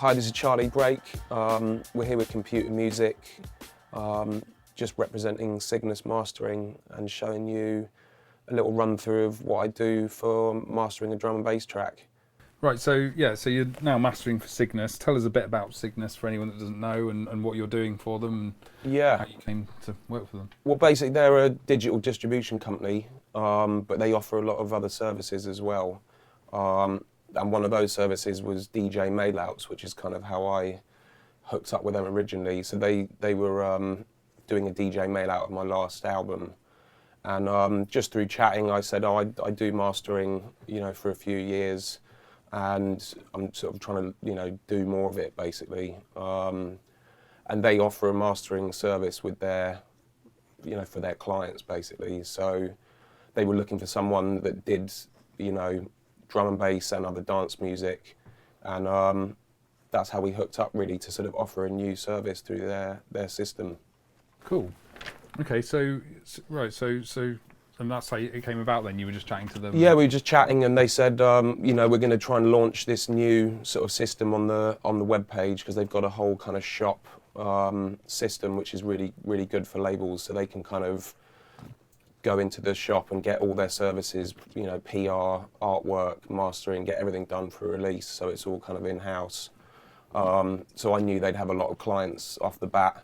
Hi, this is Charlie Brake. We're here with Computer Music, just representing Cygnus Mastering and showing you a little run through of what I do for mastering a drum and bass track. Right, so you're now mastering for Cygnus. Tell us a bit about Cygnus for anyone that doesn't know, and what you're doing for them, and how you came to work for them. Well, basically they're a digital distribution company, but they offer a lot of other services as well. And one of those services was DJ Mailouts, which is kind of how I hooked up with them originally. So they were doing a DJ Mailout of my last album. And just through chatting, I said, I do mastering, for a few years. And I'm sort of trying to, do more of it, basically. And they offer a mastering service with their, for their clients, basically. So they were looking for someone that did, drum and bass and other dance music. And that's how we hooked up, really, to sort of offer a new service through their system. Cool. Okay, so and that's how it came about then? You were just chatting to them? Yeah, we were just chatting and they said, we're going to try and launch this new sort of system on the web page, because they've got a whole kind of shop system which is really, really good for labels, so they can kind of go into the shop and get all their services, PR, artwork, mastering, get everything done for release, so it's all kind of in-house. So I knew they'd have a lot of clients off the bat,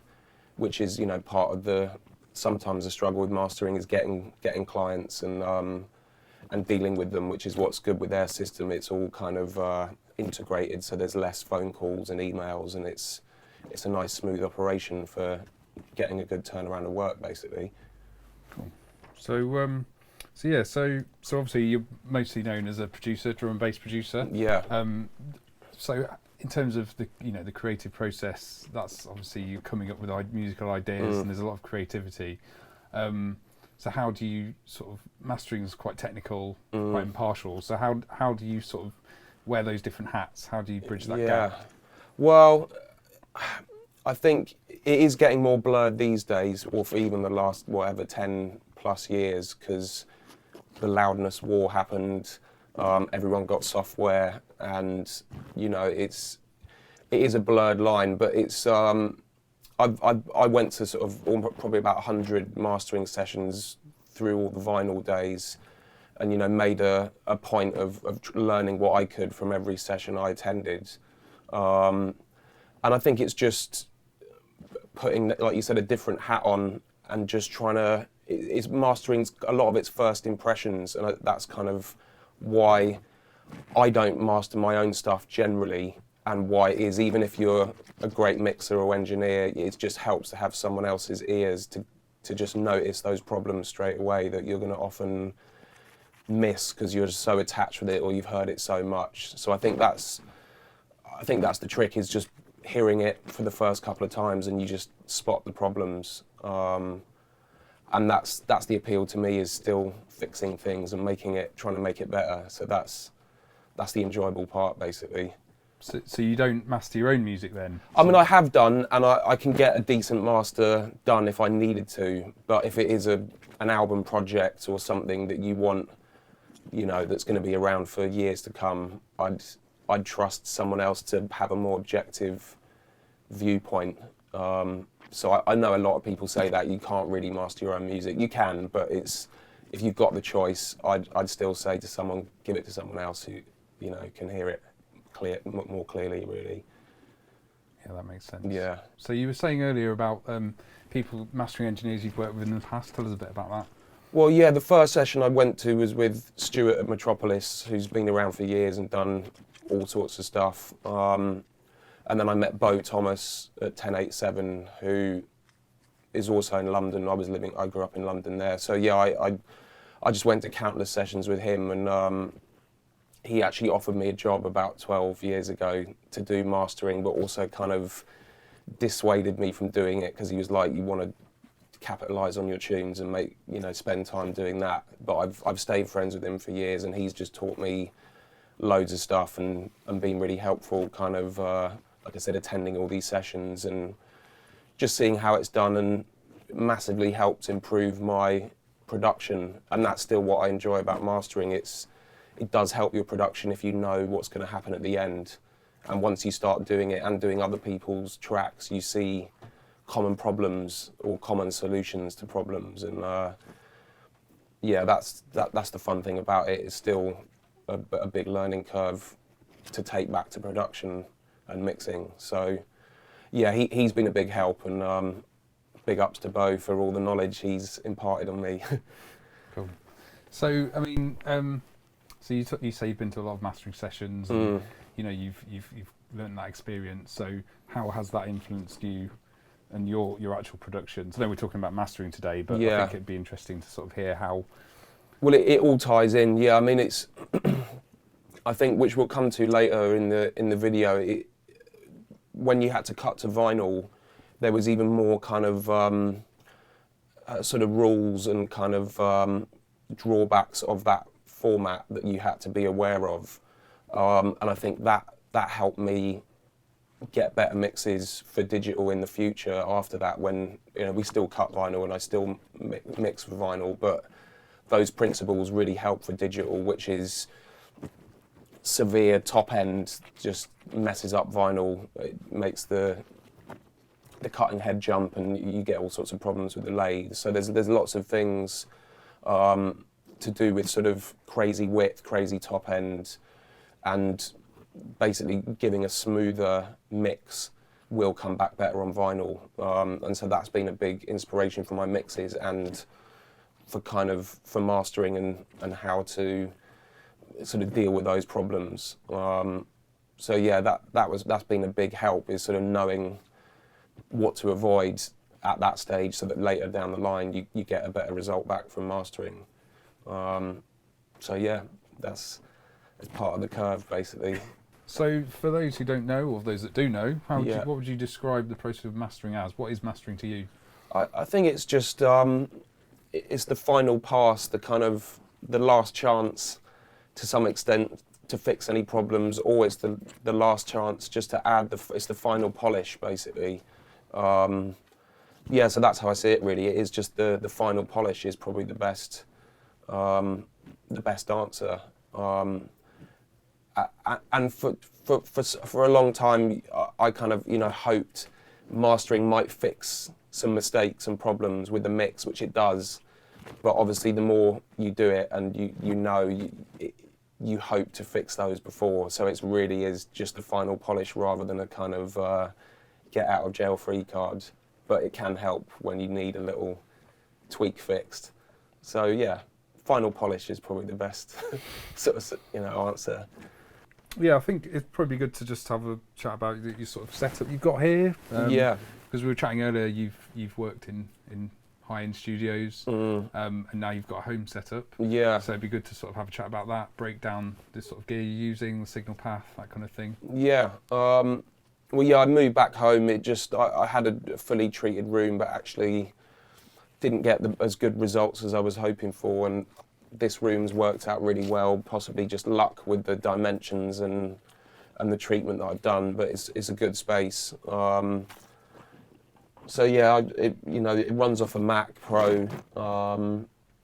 which is, part of sometimes the struggle with mastering is getting clients and dealing with them, which is what's good with their system. It's all kind of integrated, so there's less phone calls and emails, and it's a nice smooth operation for getting a good turnaround of work, basically. Cool. So obviously you're mostly known as a producer, drum and bass producer. Yeah. So in terms of the the creative process, that's obviously you coming up with musical ideas, and there's a lot of creativity. So how do you sort of, mastering is quite technical, quite impartial. So how do you sort of wear those different hats? How do you bridge that gap? Well, I think it is getting more blurred these days, or for even the last 10 plus years, because the loudness war happened. Everyone got software, and it is a blurred line. But it's I went to sort of probably about 100 mastering sessions through all the vinyl days, and made a point of learning what I could from every session I attended. And I think it's just putting, like you said, a different hat on, and just trying to. It's mastering a lot of its first impressions, and that's kind of why I don't master my own stuff generally, and why it is, even if you're a great mixer or engineer, it just helps to have someone else's ears to just notice those problems straight away that you're going to often miss because you're just so attached with it, or you've heard it so much. So I think that's the trick, is just hearing it for the first couple of times and you just spot the problems. And that's the appeal to me, is still fixing things and trying to make it better. So that's the enjoyable part, basically. So you don't master your own music then? I mean, I have done, and I can get a decent master done if I needed to. But if it is an album project or something that you want, that's going to be around for years to come, I'd trust someone else to have a more objective viewpoint. So I know a lot of people say that you can't really master your own music. You can, but if you've got the choice, I'd still say to someone, give it to someone else who, can hear it more clearly, really. Yeah, that makes sense. Yeah. So you were saying earlier about people, mastering engineers you've worked with in the past. Tell us a bit about that. Well, yeah, the first session I went to was with Stuart at Metropolis, who's been around for years and done all sorts of stuff. And then I met Bo Thomas at 1087, who is also in London. I grew up in London there. So yeah, I just went to countless sessions with him, and he actually offered me a job about 12 years ago to do mastering, but also kind of dissuaded me from doing it, because he was like, you want to capitalise on your tunes and spend time doing that. But I've stayed friends with him for years, and he's just taught me loads of stuff and been really helpful, kind of, like I said, attending all these sessions and just seeing how it's done, and massively helped improve my production. And that's still what I enjoy about mastering. It does help your production if you know what's going to happen at the end, And once you start doing it and doing other people's tracks, you see common problems or common solutions to problems. And yeah, that's the fun thing about it. It's still a big learning curve to take back to production and mixing. So yeah, he's been a big help, and big ups to Bo for all the knowledge he's imparted on me. Cool. So I mean, so you say you've been to a lot of mastering sessions, and you know you've learned that experience. So how has that influenced you and your actual production? So I know we're talking about mastering today, but I think it'd be interesting to sort of hear how. Well, it all ties in. Yeah, I mean, it's I think, which we'll come to later in the video. When you had to cut to vinyl, there was even more kind of sort of rules and kind of drawbacks of that format that you had to be aware of, and I think that helped me get better mixes for digital in the future. After that, when we still cut vinyl and I still mix for vinyl, but those principles really help for digital, which is severe top end just messes up vinyl. It makes the cutting head jump, and you get all sorts of problems with the lathe. So there's lots of things to do with sort of crazy width, crazy top end, and basically giving a smoother mix will come back better on vinyl. And so that's been a big inspiration for my mixes and for mastering and how to sort of deal with those problems. So yeah, that's been a big help, is sort of knowing what to avoid at that stage, so that later down the line you get a better result back from mastering. So yeah, it's part of the curve basically. So for those who don't know, or those that do know, Yeah. what would you describe the process of mastering as? What is mastering to you? I think it's just it's the final pass, the kind of the last chance to some extent to fix any problems, or it's the last chance just to add it's the final polish basically. Yeah, so that's how I see it really. It is just the final polish is probably the best answer. And for a long time, I kind of hoped mastering might fix some mistakes and problems with the mix, which it does. But obviously, the more you do it, and you hope to fix those before. So it really is just the final polish rather than a kind of get out of jail free card. But it can help when you need a little tweak fixed. So yeah, final polish is probably the best sort of answer. Yeah, I think it's probably good to just have a chat about your sort of setup you've got here. Yeah. Because we were chatting earlier, you've worked in high-end studios, and now you've got a home setup. Yeah. So it'd be good to sort of have a chat about that, break down the sort of gear you're using, the signal path, that kind of thing. Yeah. Well, yeah, I moved back home. I had a fully treated room, but actually didn't get as good results as I was hoping for. And this room's worked out really well, possibly just luck with the dimensions and the treatment that I've done, but it's a good space. So yeah, it runs off a Mac Pro.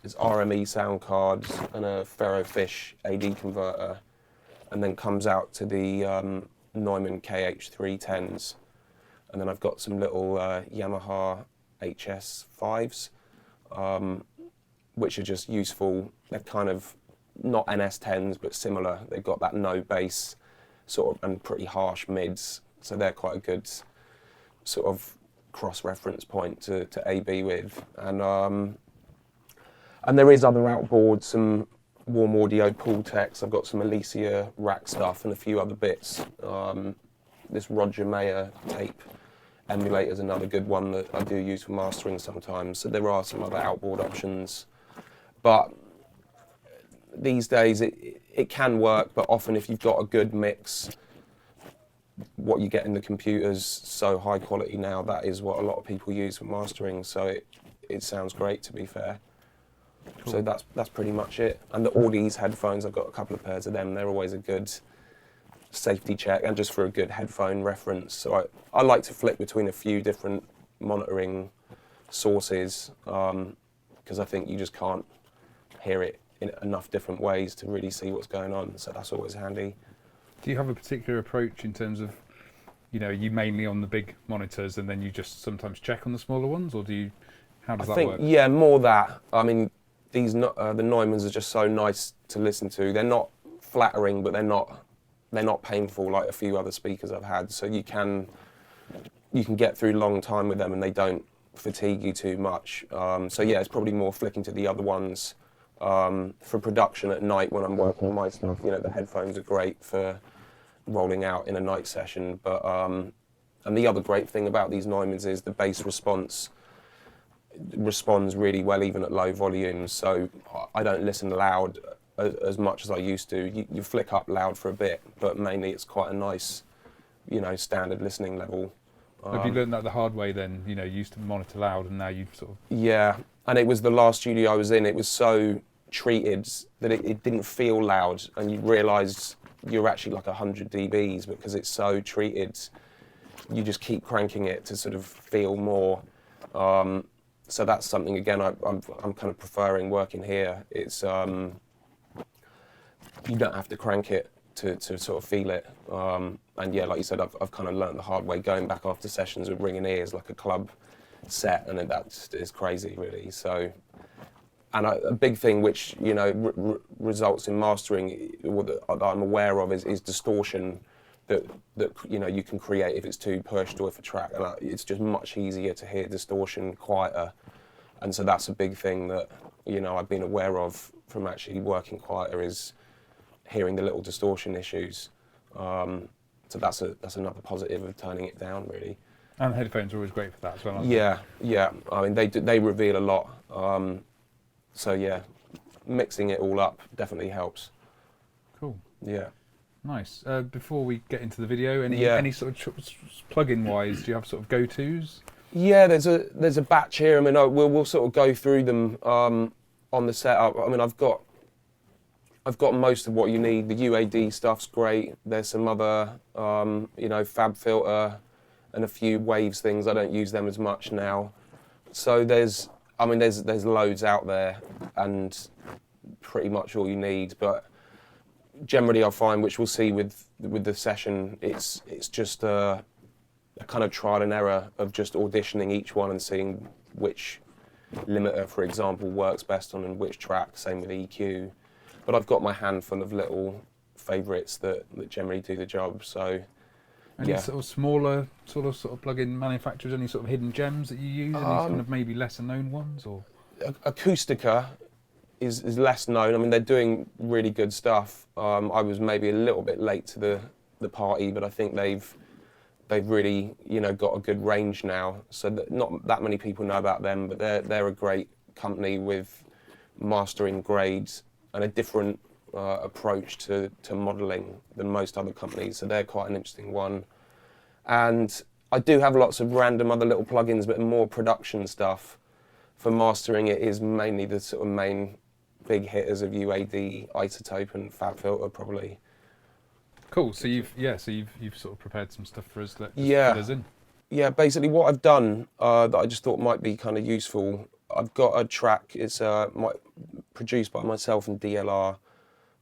It's RME sound cards and a Ferrofish AD converter, and then comes out to the Neumann KH310s, and then I've got some little Yamaha HS5s, which are just useful. They're kind of not NS10s, but similar. They've got that no bass sort of and pretty harsh mids, so they're quite a good sort of cross-reference point to AB with. And there is other outboards, some Warm Audio Pultecs. I've got some Elysia rack stuff and a few other bits. This Roger Mayer tape emulator is another good one that I do use for mastering sometimes. So there are some other outboard options. But these days it can work, but often if you've got a good mix, what you get in the computer's so high quality now, that is what a lot of people use for mastering. So it sounds great, to be fair. Cool. So that's pretty much it. And the Audi's headphones, I've got a couple of pairs of them. They're always a good safety check and just for a good headphone reference. So I like to flip between a few different monitoring sources because I think you just can't hear it in enough different ways to really see what's going on. So that's always handy. Do you have a particular approach in terms of, you mainly on the big monitors and then you just sometimes check on the smaller ones, or how does I that think, work? yeah, more that. I mean, the Neumanns are just so nice to listen to. They're not flattering, but they're not painful like a few other speakers I've had. So you can get through a long time with them, and they don't fatigue you too much. So yeah, it's probably more flicking to the other ones. For production at night when I'm working on my stuff, the headphones are great for rolling out in a night session. But and the other great thing about these Neumanns is the bass responds really well even at low volumes. So I don't listen loud as much as I used to. You flick up loud for a bit, but mainly it's quite a nice, standard listening level. Have you learned that the hard way then? You used to monitor loud, and now you've sort of... Yeah, and it was the last studio I was in. It was so treated that it didn't feel loud, and you realised you're actually like 100 dBs because it's so treated. You just keep cranking it to sort of feel more. So that's something again I'm kind of preferring working here. It's you don't have to crank it to sort of feel it. And yeah, like you said, I've kind of learnt the hard way going back after sessions with ringing ears like a club set, and that just is crazy really. So, and a big thing which results in mastering, that I'm aware of, is distortion that you can create if it's too pushed or if a track, and it's just much easier to hear distortion quieter, and so that's a big thing that I've been aware of from actually working quieter, is hearing the little distortion issues. So that's another positive of turning it down really. And headphones are always great for that as well, aren't they? Yeah. I mean, they reveal a lot. So yeah, mixing it all up definitely helps. Cool. Yeah. Nice. Before we get into the video, any sort of plug-in wise, do you have sort of go-tos? Yeah, there's a batch here. I mean, we'll sort of go through them on the setup. I mean, I've got most of what you need. The UAD stuff's great. There's some other, FabFilter and a few Waves things. I don't use them as much now. So there's loads out there, and pretty much all you need. But generally, I find, which we'll see with the session, it's just a kind of trial and error of just auditioning each one and seeing which limiter, for example, works best on which track. Same with EQ. But I've got my handful of little favourites that generally do the job. So, any sort of smaller sort of plug-in manufacturers? Any sort of hidden gems that you use? Any kind of maybe lesser known ones, or? Acoustica is less known. I mean, they're doing really good stuff. I was maybe a little bit late to the party, but I think they've really got a good range now. So that not that many people know about them, but they're a great company with mastering grades and a different approach to modelling than most other companies. So they're quite an interesting one. And I do have lots of random other little plugins, but more production stuff. For mastering, it is mainly the sort of main big hitters of UAD, Isotope, and FabFilter probably. Cool. So you've sort of prepared some stuff for us that Yeah. fit us in. Yeah, basically what I've done that I just thought might be kind of useful. I've got a track. It's produced by myself and DLR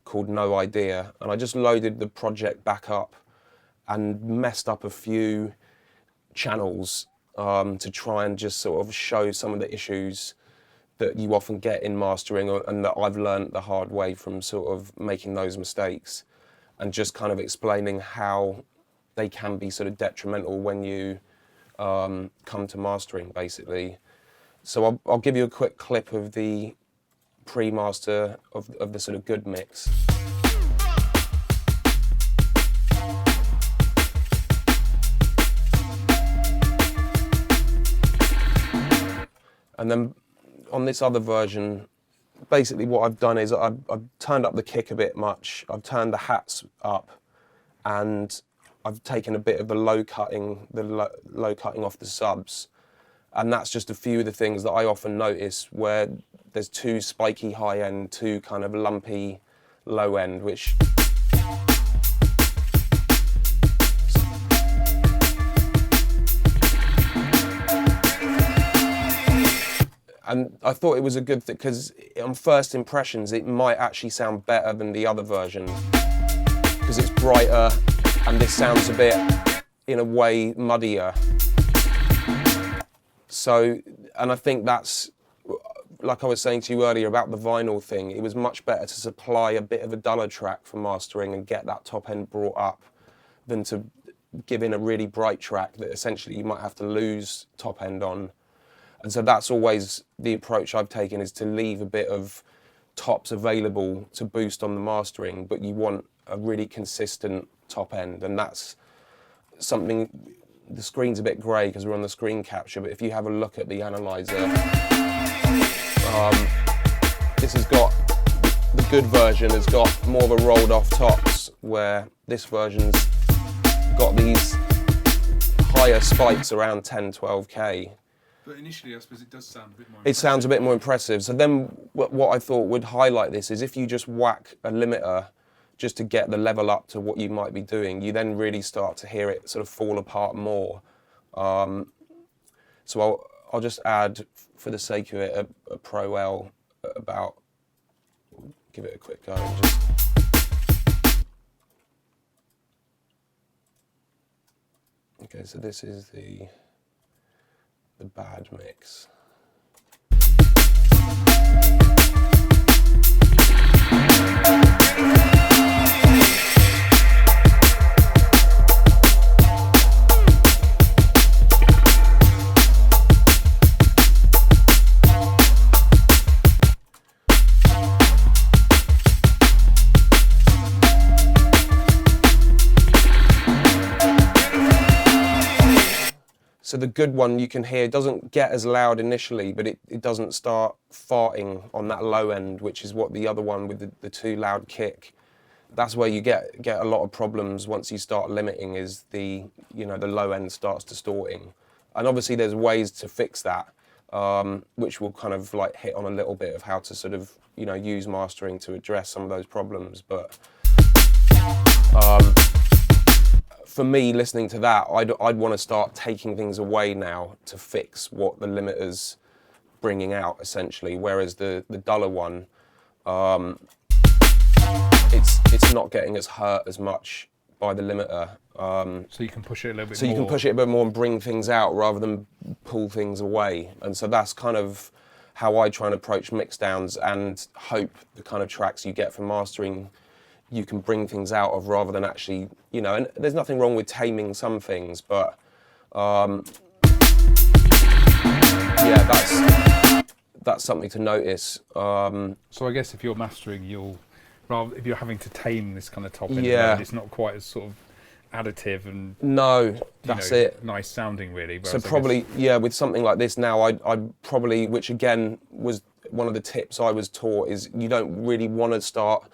called No Idea, and I just loaded the project back up and messed up a few channels to try and just sort of show some of the issues that you often get in mastering, and that I've learned the hard way from sort of making those mistakes, and just kind of explaining how they can be sort of detrimental when you come to mastering, basically. So I'll give you a quick clip of the pre-master of the sort of good mix. And then on this other version, basically what I've done is I've turned up the kick a bit much, I've turned the hats up, and I've taken a bit of the low cutting off the subs. And that's just a few of the things that I often notice where there's too spiky high end, too kind of lumpy low end, which... And I thought it was a good thing, because on first impressions, it might actually sound better than the other version. Because because it's brighter, and this sounds a bit, in a way, muddier. So, and I think that's, like I was saying to you earlier about the vinyl thing, it was much better to supply a bit of a duller track for mastering and get that top end brought up than to give in a really bright track that essentially you might have to lose top end on. And so that's always the approach I've taken, is to leave a bit of tops available to boost on the mastering, but you want a really consistent top end. And that's something, the screen's a bit grey because we're on the screen capture, but if you have a look at the analyzer, this has got, the good version has got more of a rolled off tops, where this version's got these higher spikes around 10, 12K. But initially, I suppose it does sound a bit more impressive. It sounds a bit more impressive. So then what I thought would highlight this is if you just whack a limiter just to get the level up to what you might be doing, you then really start to hear it sort of fall apart more. So I'll just add, for the sake of it, a Pro L about, give it a quick go. And just, okay, so this is the bad mix. So the good one you can hear doesn't get as loud initially, but it doesn't start farting on that low end, which is what the other one with the too loud kick. That's where you get a lot of problems once you start limiting, is the low end starts distorting. And obviously there's ways to fix that, which will kind of like hit on a little bit of how to sort of, use mastering to address some of those problems. But for me, listening to that, I'd want to start taking things away now to fix what the limiter's bringing out, essentially. Whereas the duller one, it's not getting as hurt as much by the limiter. So you can push it a little bit more. So you can push it a bit more and bring things out rather than pull things away. And so that's kind of how I try and approach mixdowns, and hope the kind of tracks you get from mastering you can bring things out of, rather than actually, and there's nothing wrong with taming some things, but yeah, that's something to notice. So I guess if you're mastering, if you're having to tame this kind of top end, it's not quite as sort of additive and that's it. Nice sounding, really. So probably, with something like this now, I'd probably, which again was one of the tips I was taught, is you don't really want to start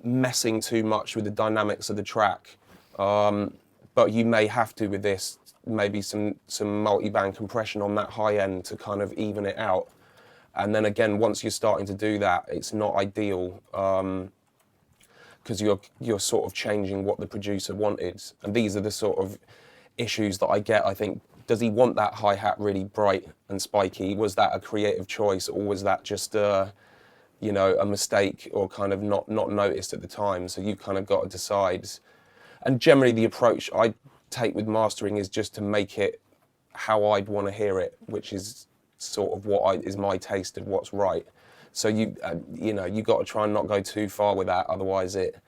messing too much with the dynamics of the track, but you may have to with this, maybe some multi-band compression on that high end to kind of even it out. And then again, once you're starting to do that, it's not ideal, because you're sort of changing what the producer wanted. And these are the sort of issues that I get. I think, does he want that hi-hat really bright and spiky? Was that a creative choice, or was that just a mistake, or kind of not noticed at the time? So you kind of got to decide. And generally the approach I take with mastering is just to make it how I'd want to hear it, which is sort of is my taste of what's right. So you got to try and not go too far with that, otherwise it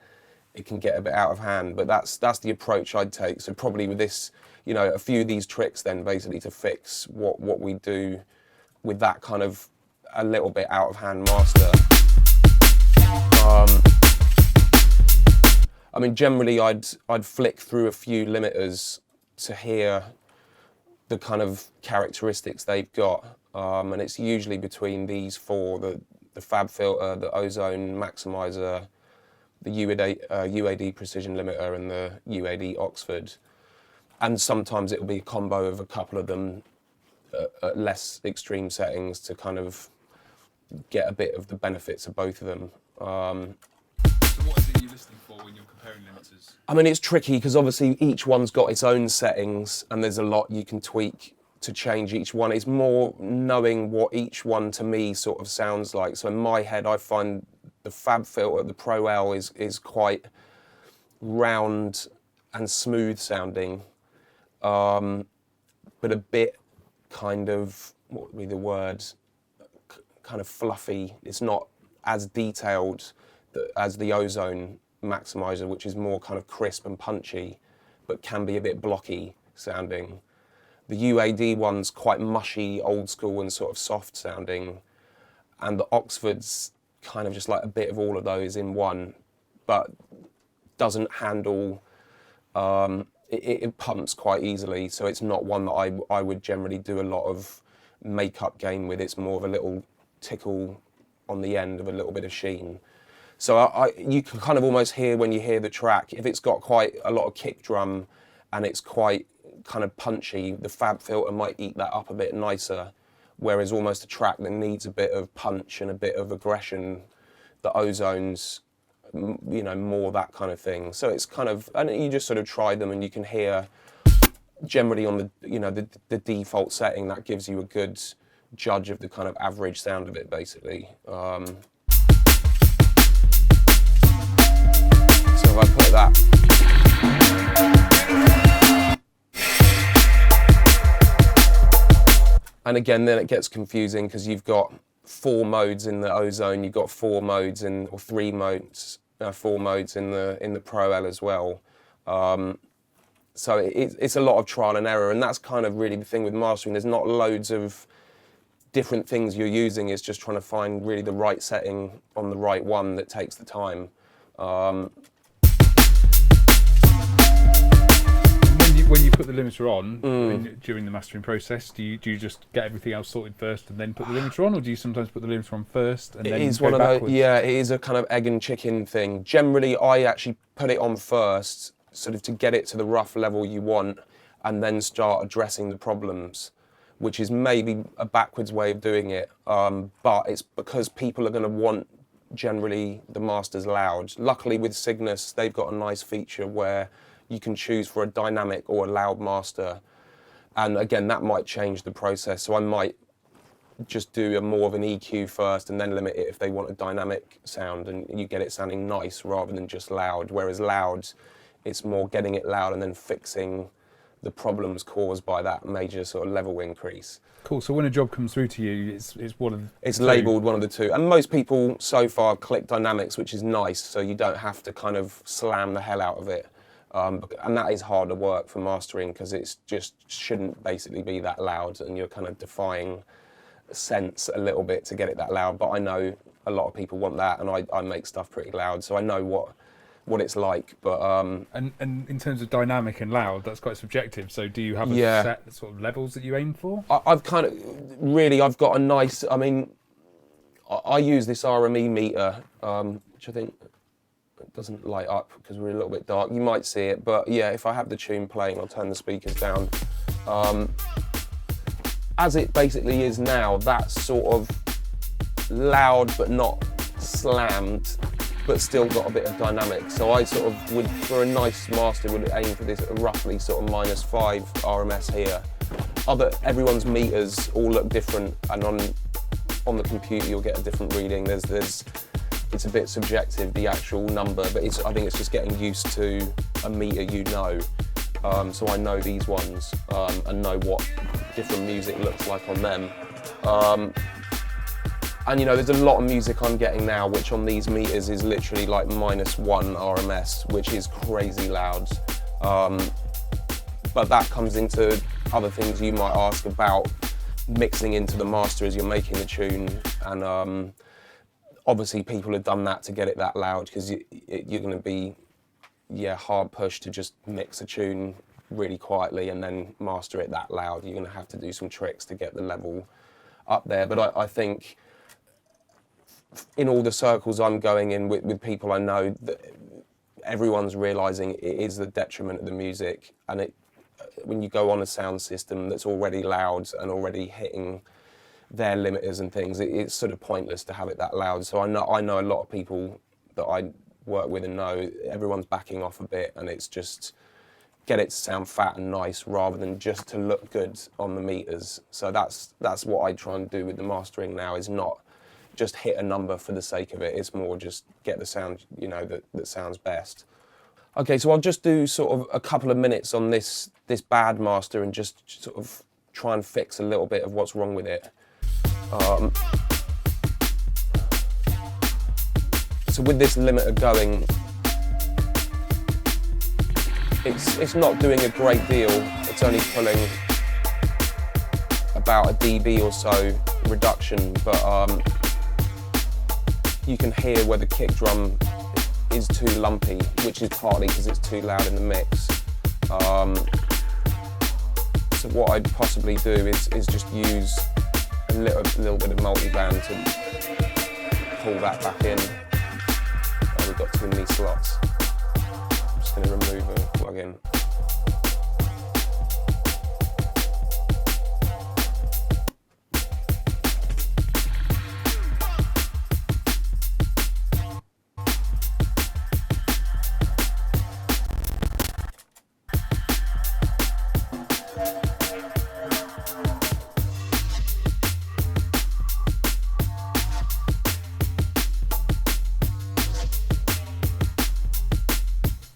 can get a bit out of hand. But that's the approach I'd take. So probably with this, a few of these tricks then basically to fix what we do with that kind of a little bit out of hand master. I mean, generally I'd flick through a few limiters to hear the kind of characteristics they've got, and it's usually between these four: the Fab Filter, the Ozone Maximizer, the UAD Precision Limiter, and the UAD Oxford. And sometimes it'll be a combo of a couple of them at less extreme settings to kind of get a bit of the benefits of both of them. So what is it you're listening for when you're comparing limiters? I mean, it's tricky because obviously each one's got its own settings, and there's a lot you can tweak to change each one. It's more knowing what each one to me sort of sounds like. So in my head, I find the Fab Filter, the Pro L, is quite round and smooth sounding, but a bit kind of, what would be the word, kind of fluffy. It's not as detailed as the Ozone Maximizer, which is more kind of crisp and punchy, but can be a bit blocky sounding. The UAD one's quite mushy, old school and sort of soft sounding, and the Oxford's kind of just like a bit of all of those in one, but doesn't handle, it pumps quite easily, so it's not one that I would generally do a lot of makeup game with. It's more of a little tickle on the end of a little bit of sheen. So you can kind of almost hear when you hear the track, if it's got quite a lot of kick drum and it's quite kind of punchy, the Fab Filter might eat that up a bit nicer, whereas almost a track that needs a bit of punch and a bit of aggression, the Ozone's, you know, more that kind of thing. So it's kind of, and you just sort of try them and you can hear generally on the, you know, the default setting, that gives you a good judge of the kind of average sound of it, basically. So if I put that. And again, then it gets confusing because you've got 4 modes in the Ozone, you've got 4 modes in, or 4 modes in the Pro L as well. So it's a lot of trial and error, and that's kind of really the thing with mastering. There's not loads of different things you're using. It's just trying to find really the right setting on the right one that takes the time. When you put the limiter on during the mastering process, do you just get everything else sorted first and then put the limiter on, or do you sometimes put the limiter on first and then go backwards? Yeah, it is a kind of egg and chicken thing. Generally, I actually put it on first, sort of to get it to the rough level you want, and then start addressing the problems, which is maybe a backwards way of doing it, but it's because people are going to want generally the masters loud. Luckily with Cygnus, they've got a nice feature where you can choose for a dynamic or a loud master, and again that might change the process. So I might just do more of an EQ first and then limit it if they want a dynamic sound, and you get it sounding nice rather than just loud. Whereas loud, it's more getting it loud and then fixing the problems caused by that major sort of level increase. Cool. So when a job comes through to you, it's one of the It's labelled one of the two, and most people so far click dynamics, which is nice, so you don't have to kind of slam the hell out of it. And that is harder work for mastering because it just shouldn't basically be that loud, and you're kind of defying sense a little bit to get it that loud. But I know a lot of people want that, and I make stuff pretty loud, so I know what it's like. But and in terms of dynamic and loud, that's quite subjective. So do you have a set sort of levels that you aim for? I've got a nice, I mean, I use this RME meter, which I think doesn't light up because we're a little bit dark. You might see it, but yeah, if I have the tune playing, I'll turn the speakers down. As it basically is now, that's sort of loud but not slammed, but still got a bit of dynamic. So I sort of would, for a nice master, would aim for this roughly sort of -5 RMS here. Everyone's meters all look different, and on the computer you'll get a different reading. It's a bit subjective, the actual number, but I think it's just getting used to a meter you know. So I know these ones and know what different music looks like on them. And you know, there's a lot of music I'm getting now, which on these meters is literally like -1 RMS, which is crazy loud. But that comes into other things you might ask about mixing into the master as you're making the tune, and obviously people have done that to get it that loud, because you're going to be hard pushed to just mix a tune really quietly and then master it that loud. You're going to have to do some tricks to get the level up there. But I think in all the circles I'm going in with people I know, that everyone's realising it is the detriment of the music, and when you go on a sound system that's already loud and already hitting their limiters and things, it's sort of pointless to have it that loud. So I know a lot of people that I work with and know, everyone's backing off a bit, and it's just get it to sound fat and nice rather than just to look good on the meters. So that's what I try and do with the mastering now, is not just hit a number for the sake of it. It's more just get the sound, you know, that sounds best. Okay, so I'll just do sort of a couple of minutes on this bad master and just sort of try and fix a little bit of what's wrong with it. So with this limiter going, it's not doing a great deal. It's only pulling about a dB or so reduction, but you can hear where the kick drum is too lumpy, which is partly because it's too loud in the mix. So what I'd possibly do is just use a little bit of multiband to pull that back in. Oh, we've got too many slots. I'm just going to remove a plug-in.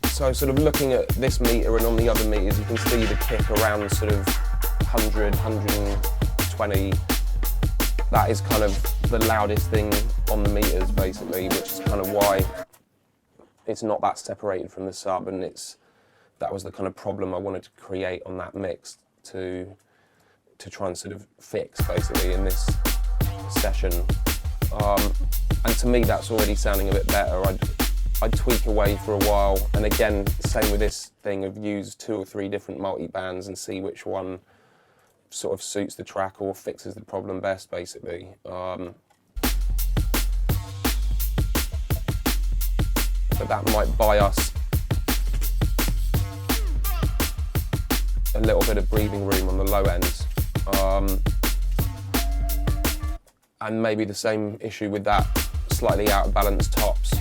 So sort of looking at this meter and on the other meters, you can see the kick around sort of 100, 120. That is kind of the loudest thing on the meters basically, which is kind of why it's not that separated from the sub, and that was the kind of problem I wanted to create on that mix to try and sort of fix basically in this session. And to me that's already sounding a bit better. I'd tweak away for a while, and again, same with this thing of use 2 or 3 different multi-bands and see which one sort of suits the track or fixes the problem best, basically. But that might buy us a little bit of breathing room on the low ends. And maybe the same issue with that slightly out of balance tops.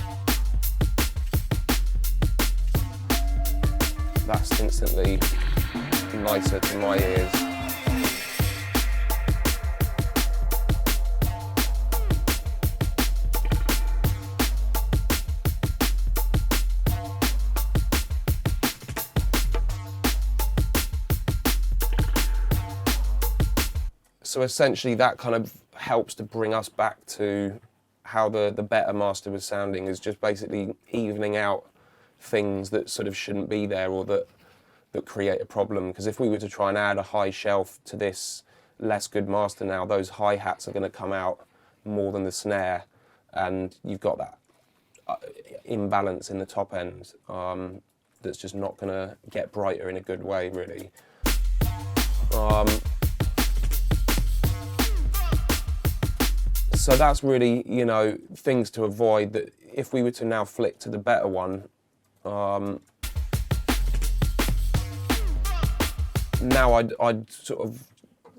That's instantly nicer to my ears. So essentially that kind of helps to bring us back to how the better master was sounding, is just basically evening out things that sort of shouldn't be there or that create a problem. Because if we were to try and add a high shelf to this less good master now, those hi-hats are going to come out more than the snare, and you've got that imbalance in the top end that's just not going to get brighter in a good way, really. So that's really, you know, things to avoid. That if we were to now flick to the better one, now I'd sort of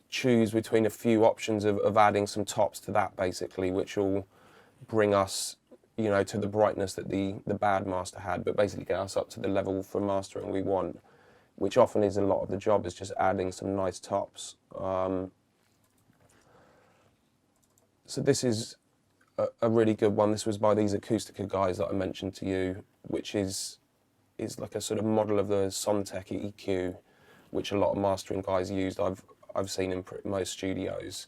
choose between a few options of adding some tops to that, basically, which will bring us, you know, to the brightness that the bad master had, but basically get us up to the level for mastering we want, which often is a lot of the job, is just adding some nice tops. So this is a really good one. This was by these Acoustica guys that I mentioned to you, which is like a sort of model of the Sontec EQ, which a lot of mastering guys used. I've seen in most studios.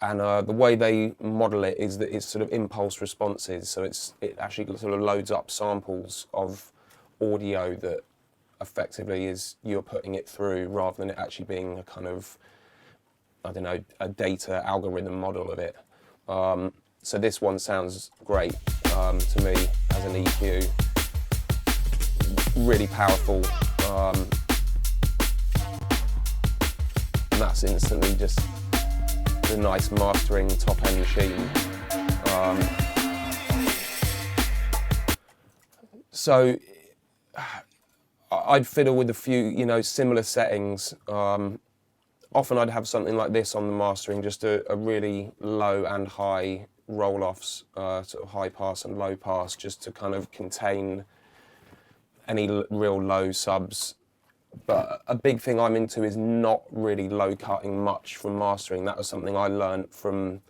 And the way they model it is that it's sort of impulse responses. So it actually sort of loads up samples of audio that effectively is you're putting it through, rather than it actually being a kind of, I don't know, a data algorithm model of it. So this one sounds great to me as an EQ. Really powerful. And that's instantly just the nice mastering top end machine. So I'd fiddle with a few, you know, similar settings. Often I'd have something like this on the mastering, just a really low and high roll-offs, sort of high pass and low pass, just to kind of contain any real low subs. But a big thing I'm into is not really low cutting much from mastering. That was something I learned from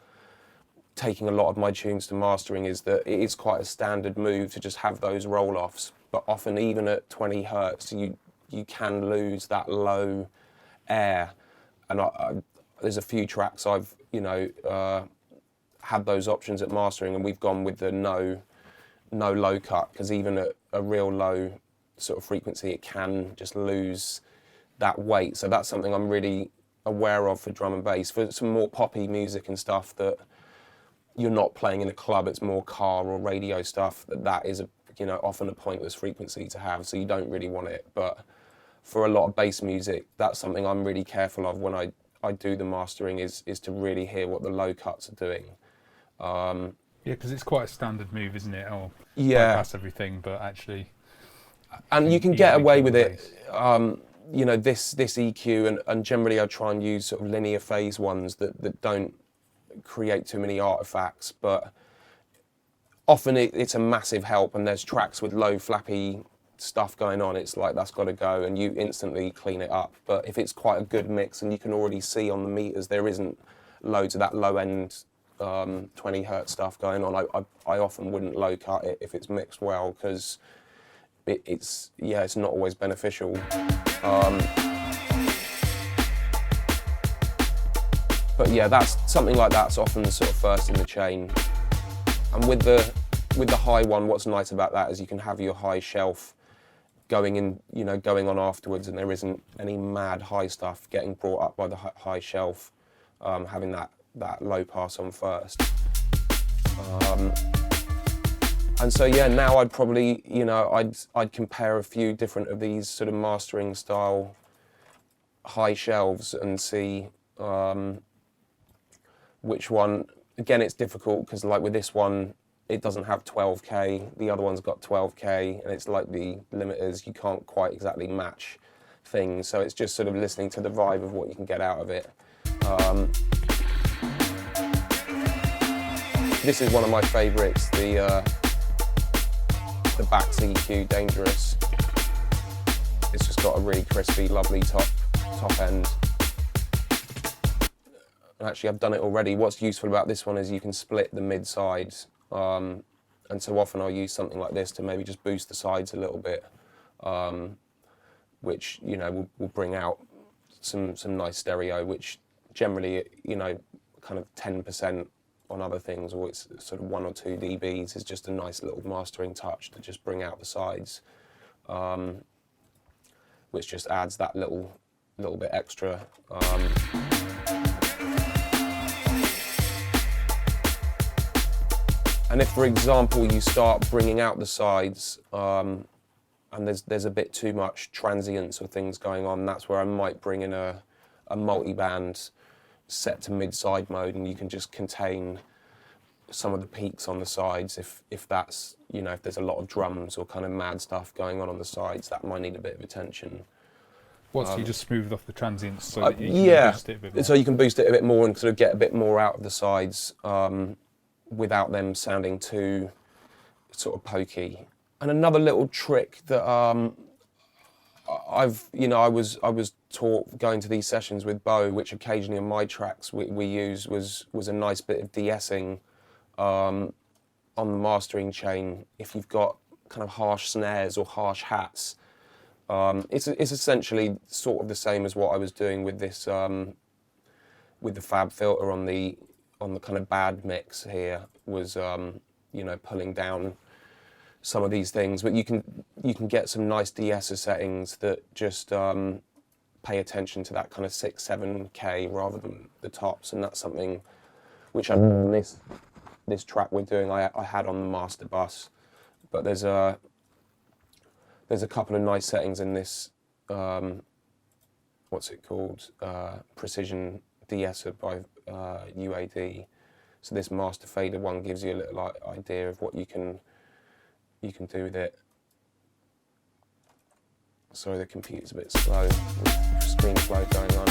taking a lot of my tunes to mastering is that it is quite a standard move to just have those roll-offs, but often even at 20 hertz you can lose that low air, and there's a few tracks I've had those options at mastering, and we've gone with the no low cut, because even at a real low sort of frequency it can just lose that weight. So that's something I'm really aware of for drum and bass. For some more poppy music and stuff that you're not playing in a club, it's more car or radio stuff, that is often a pointless frequency to have, so you don't really want it. But for a lot of bass music, that's something I'm really careful of when I do the mastering, is to really hear what the low cuts are doing. Yeah, because it's quite a standard move, isn't it? Or bypass everything, but actually, and you can get away with it. This EQ, and generally I try and use sort of linear phase ones that don't create too many artifacts, but often it's a massive help, and there's tracks with low flappy stuff going on, it's like that's got to go, and you instantly clean it up. But if it's quite a good mix and you can already see on the meters there isn't loads of that low end 20 hertz stuff going on, I often wouldn't low cut it if it's mixed well, because it's not always beneficial. But yeah, that's something like that's often sort of first in the chain. And with the high one, what's nice about that is you can have your high shelf going on afterwards, and there isn't any mad high stuff getting brought up by the high shelf, having that low pass on first. And so yeah, now I'd probably, I'd compare a few different of these sort of mastering style high shelves and see which one. Again, it's difficult because like with this one, it doesn't have 12K, the other one's got 12K, and it's like the limiters, you can't quite exactly match things, so it's just sort of listening to the vibe of what you can get out of it. This is one of my favourites, the Bax EQ Dangerous. It's just got a really crispy, lovely top end. Actually, I've done it already. What's useful about this one is you can split the mid sides, and so often I'll use something like this to maybe just boost the sides a little bit, which will bring out some nice stereo, which generally kind of 10% on other things, or it's sort of 1 or 2 dBs is just a nice little mastering touch to just bring out the sides, which just adds that little bit extra. And if, for example, you start bringing out the sides and there's a bit too much transients or things going on, that's where I might bring in a multi-band set to mid-side mode, and you can just contain some of the peaks on the sides. If that's, if there's a lot of drums or kind of mad stuff going on the sides, that might need a bit of attention. So you just smooth off the transients so that you can boost it a bit more? So you can boost it a bit more and sort of get a bit more out of the sides, without them sounding too sort of pokey. And another little trick that I was taught going to these sessions with Bo, which occasionally in my tracks we use, was a nice bit of de-essing on the mastering chain. If you've got kind of harsh snares or harsh hats, it's essentially sort of the same as what I was doing with this with the Fab filter on the kind of bad mix here, was pulling down some of these things, but you can get some nice de-esser settings that just pay attention to that kind of 6-7K rather than the tops, and that's something which this track we're doing I had on the master bus, but there's a couple of nice settings in this what's it called, Precision de-esser by UAD. So this master fader one gives you a little idea of what you can do with it. Sorry, the computer's a bit slow, with screen flow going on.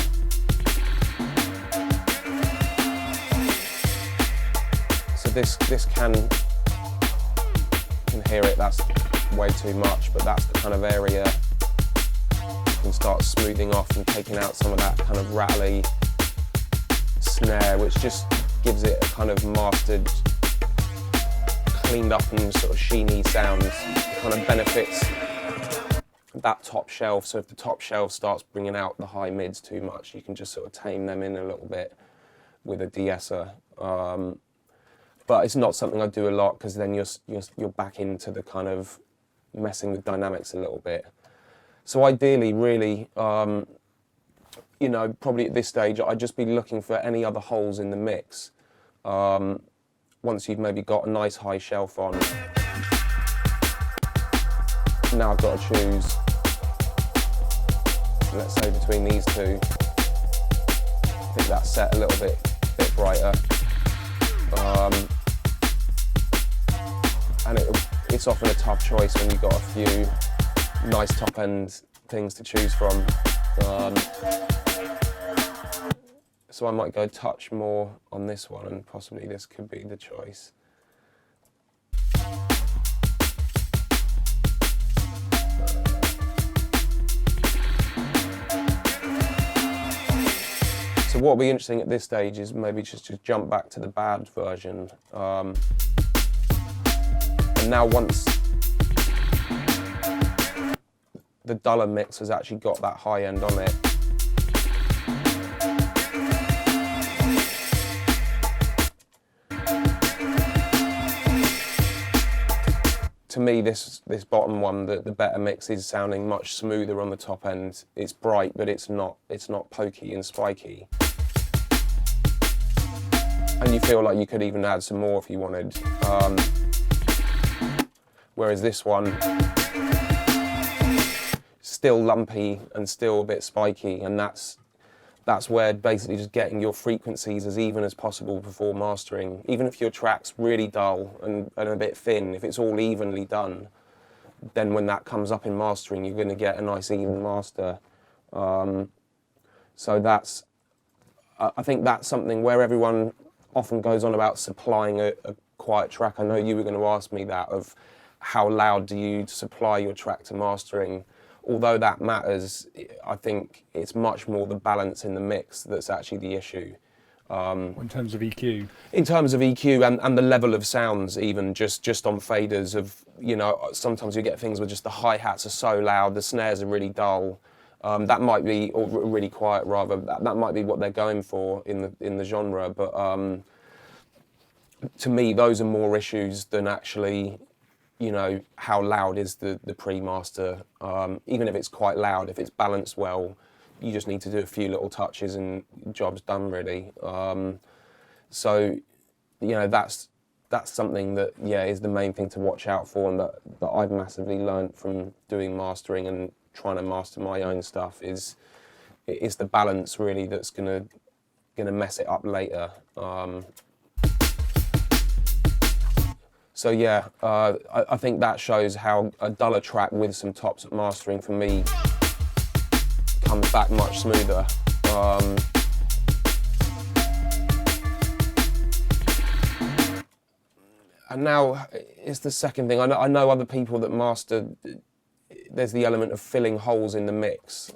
So this can hear it, that's way too much, but that's the kind of area you can start smoothing off and taking out some of that kind of rattly snare, which just gives it a kind of mastered, cleaned up and sort of sheeny sound. It kind of benefits that top shelf. So if the top shelf starts bringing out the high mids too much, you can just sort of tame them in a little bit with a de-esser. But it's not something I do a lot, because then you're back into the kind of messing with dynamics a little bit. So ideally, really, you know, probably at this stage, I'd just be looking for any other holes in the mix. Once you've maybe got a nice high shelf on, now I've got to choose, let's say between these two, I think that's set a little bit brighter. And it's often a tough choice when you've got a few nice top end things to choose from. So I might go touch more on this one, and possibly this could be the choice. So what will be interesting at this stage is maybe just to jump back to the bad version. And now once the duller mix has actually got that high end on it, to me, this bottom one, the better mix, is sounding much smoother on the top end. It's bright, but it's not pokey and spiky. And you feel like you could even add some more if you wanted. Whereas this one, still lumpy and still a bit spiky, and that's where basically just getting your frequencies as even as possible before mastering. Even if your track's really dull and a bit thin, if it's all evenly done, then when that comes up in mastering, you're going to get a nice even master. So I think that's something where everyone often goes on about supplying a quiet track. I know you were going to ask me that, of how loud do you supply your track to mastering. Although that matters, I think it's much more the balance in the mix that's actually the issue. In terms of EQ? In terms of EQ and the level of sounds, even just on faders, of, you know, sometimes you get things where just the hi-hats are so loud, the snares are really dull. That might be, or really quiet rather, that might be what they're going for in the genre, but to me those are more issues than actually, you know, how loud is the pre-master. Even if it's quite loud, if it's balanced well, you just need to do a few little touches and job's done, really. So, you know, that's something that, yeah, is the main thing to watch out for, and that I've massively learned from doing mastering and trying to master my own stuff, is the balance really that's gonna mess it up later. So yeah, I think that shows how a duller track with some tops at mastering, for me, comes back much smoother. And now it's the second thing. I know other people that master, there's the element of filling holes in the mix.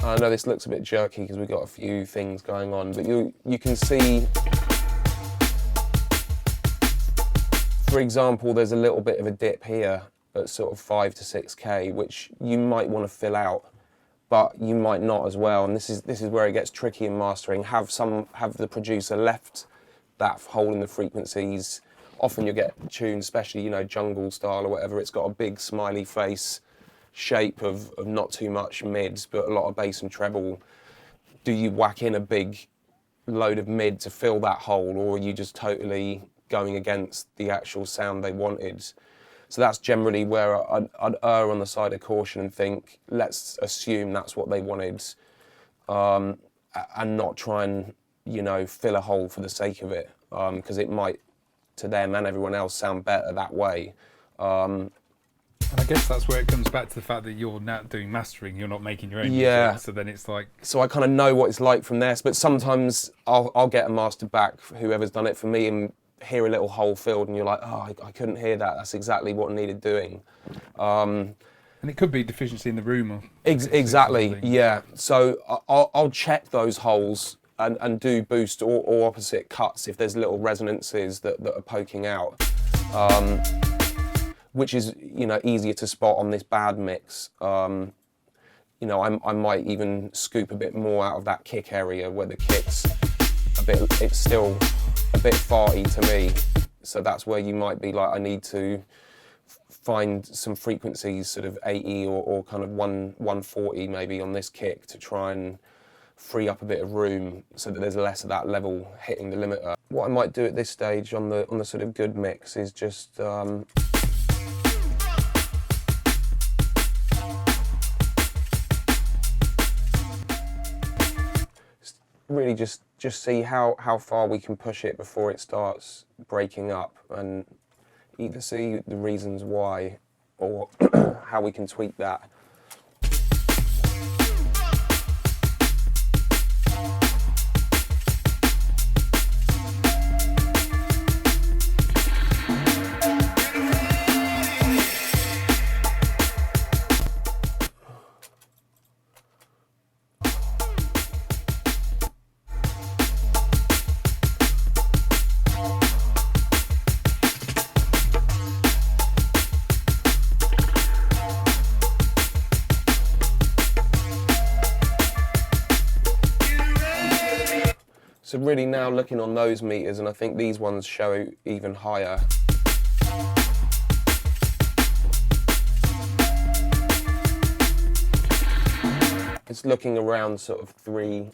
I know this looks a bit jerky because we've got a few things going on, but you can see, for example, there's a little bit of a dip here at sort of 5 to 6K, which you might want to fill out, but you might not as well. And this is where it gets tricky in mastering. Have the producer left that hole in the frequencies. Often you get tunes, especially, you know, jungle style or whatever, it's got a big smiley face shape of not too much mids but a lot of bass and treble. Do you whack in a big load of mid to fill that hole, or are you just totally going against the actual sound they wanted? So that's generally where I'd err on the side of caution and think, let's assume that's what they wanted, and not try and, you know, fill a hole for the sake of it, because it might, to them and everyone else, sound better that way. And I guess that's where it comes back to the fact that you're now doing mastering, you're not making your own music, so then it's like... So I kind of know what it's like from there, but sometimes I'll get a master back, whoever's done it for me, and hear a little hole filled, and you're like, oh, I couldn't hear that, that's exactly what needed doing. And it could be deficiency in the room or Exactly, something. yeah. So I'll check those holes and do boost or opposite cuts if there's little resonances that are poking out, which is, you know, easier to spot on this bad mix. You know, I might even scoop a bit more out of that kick area where the kick's it's still a bit farty to me. So that's where you might be like, I need to find some frequencies, sort of 80 or kind of 140 maybe on this kick to try and free up a bit of room so that there's less of that level hitting the limiter. What I might do at this stage on the sort of good mix is just really just see how far we can push it before it starts breaking up, and either see the reasons why or how we can tweak that. So really now looking on those meters, and I think these ones show even higher. It's looking around sort of 3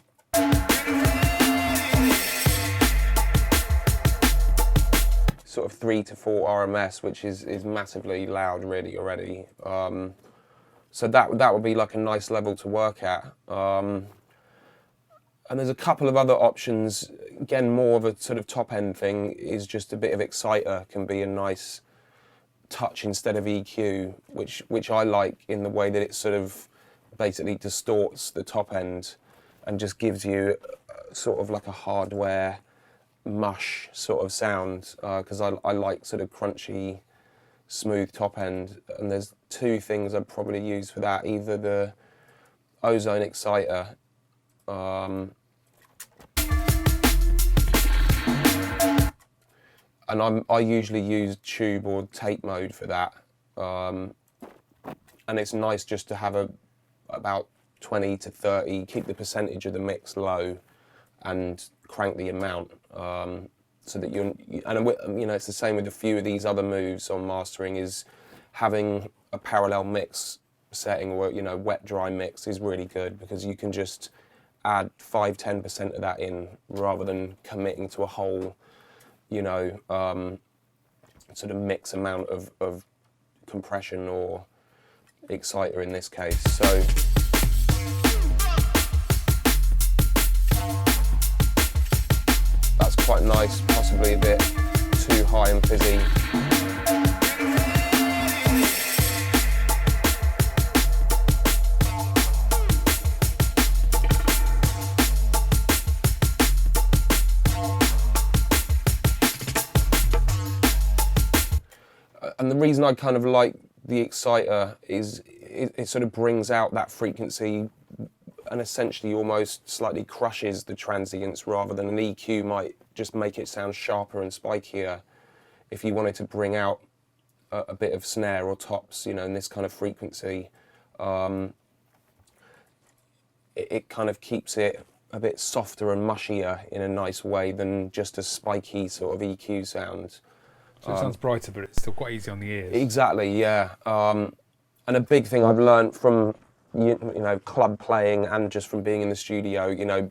to 4 RMS, which is massively loud really already. So that would be like a nice level to work at. And there's a couple of other options. Again, more of a sort of top end thing is just a bit of exciter can be a nice touch instead of EQ, which I like in the way that it sort of basically distorts the top end and just gives you sort of like a hardware mush sort of sound, because I like sort of crunchy, smooth top end. And there's two things I'd probably use for that, either the Ozone Exciter, and I usually use tube or tape mode for that, and it's nice just to have about 20 to 30, keep the percentage of the mix low and crank the amount, so that you know, it's the same with a few of these other moves on mastering, is having a parallel mix setting, or, you know, wet dry mix is really good, because you can just add 5-10% of that in rather than committing to a whole, you know, sort of mix amount of compression or exciter in this case. So that's quite nice, possibly a bit too high and fizzy. And the reason I kind of like the exciter is it sort of brings out that frequency and essentially almost slightly crushes the transients, rather than an EQ might just make it sound sharper and spikier. If you wanted to bring out a bit of snare or tops, you know, in this kind of frequency, it kind of keeps it a bit softer and mushier in a nice way than just a spiky sort of EQ sound. So it sounds brighter, but it's still quite easy on the ears. Exactly, yeah. And a big thing I've learned from you know, club playing and just from being in the studio, you know,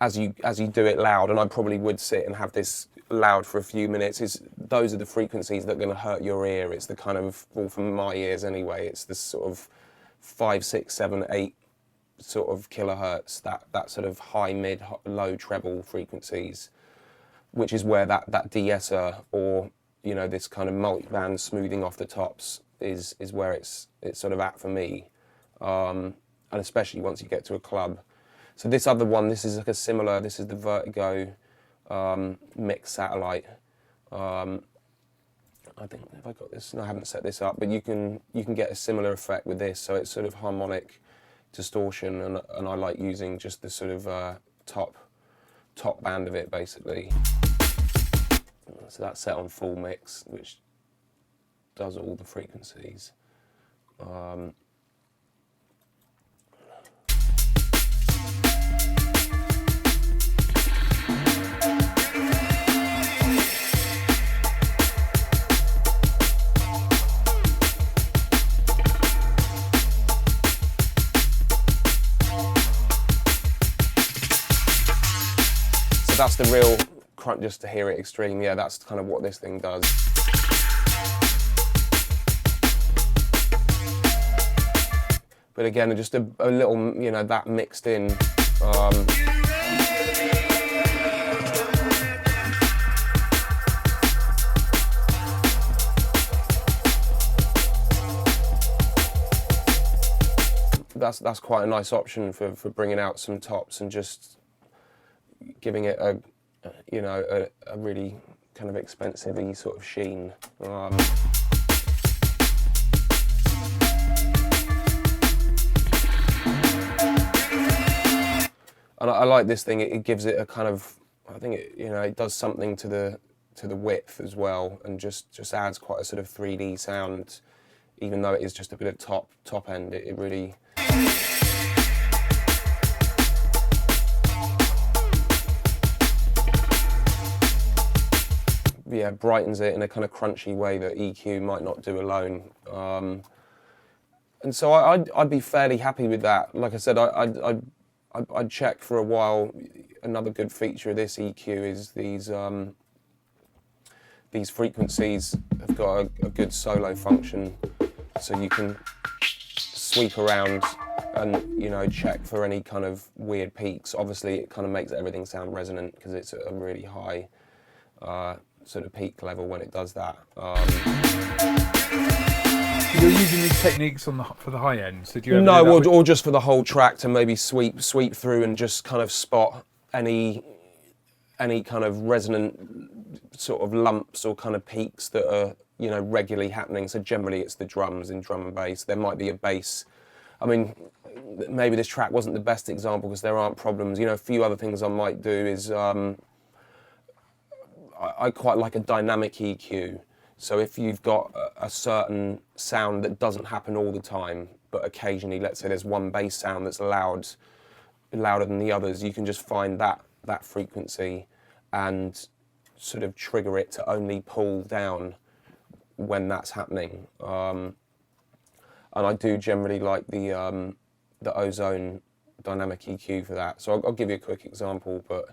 as you do it loud, and I probably would sit and have this loud for a few minutes, is those are the frequencies that are going to hurt your ear. It's the kind of, well, from my ears anyway, it's the sort of 5, 6, 7, 8 sort of kilohertz, that sort of high, mid, low treble frequencies, which is where that de-esser, or, you know, this kind of multi-band smoothing off the tops is where it's sort of at for me, and especially once you get to a club. So this other one, this is like a similar, this is the Vertigo mix satellite, and I think, have I got this? No, I haven't set this up, but you can get a similar effect with this. So it's sort of harmonic distortion, and I like using just the sort of top band of it basically. So that's set on full mix, which does all the frequencies. So that's the real crunch, just to hear it extreme. Yeah, that's kind of what this thing does. But again, just a little, you know, that mixed in. That's quite a nice option for bringing out some tops and just giving it a, you know, a really kind of expensive-y sort of sheen. And I like this thing. It gives it a kind of, I think it, you know, it does something to the width as well, and just adds quite a sort of 3D sound, even though it is just a bit of top end. It really. Yeah, brightens it in a kind of crunchy way that EQ might not do alone. And so I'd be fairly happy with that. Like I said, I'd check for a while. Another good feature of this EQ is these frequencies have got a good solo function, so you can sweep around and, you know, check for any kind of weird peaks. Obviously, it kind of makes everything sound resonant because it's at a really high sort of peak level when it does that. You're using these techniques for the high end, so do you ever No, do that or just for the whole track to maybe sweep through and just kind of spot any kind of resonant sort of lumps or kind of peaks that are, you know, regularly happening. So generally it's the drums in drum and bass. There might be a bass. I mean, maybe this track wasn't the best example because there aren't problems. You know, a few other things I might do is I quite like a dynamic EQ. So if you've got a certain sound that doesn't happen all the time, but occasionally, let's say there's one bass sound that's louder than the others, you can just find that frequency and sort of trigger it to only pull down when that's happening. And I do generally like the Ozone dynamic EQ for that. So I'll give you a quick example, but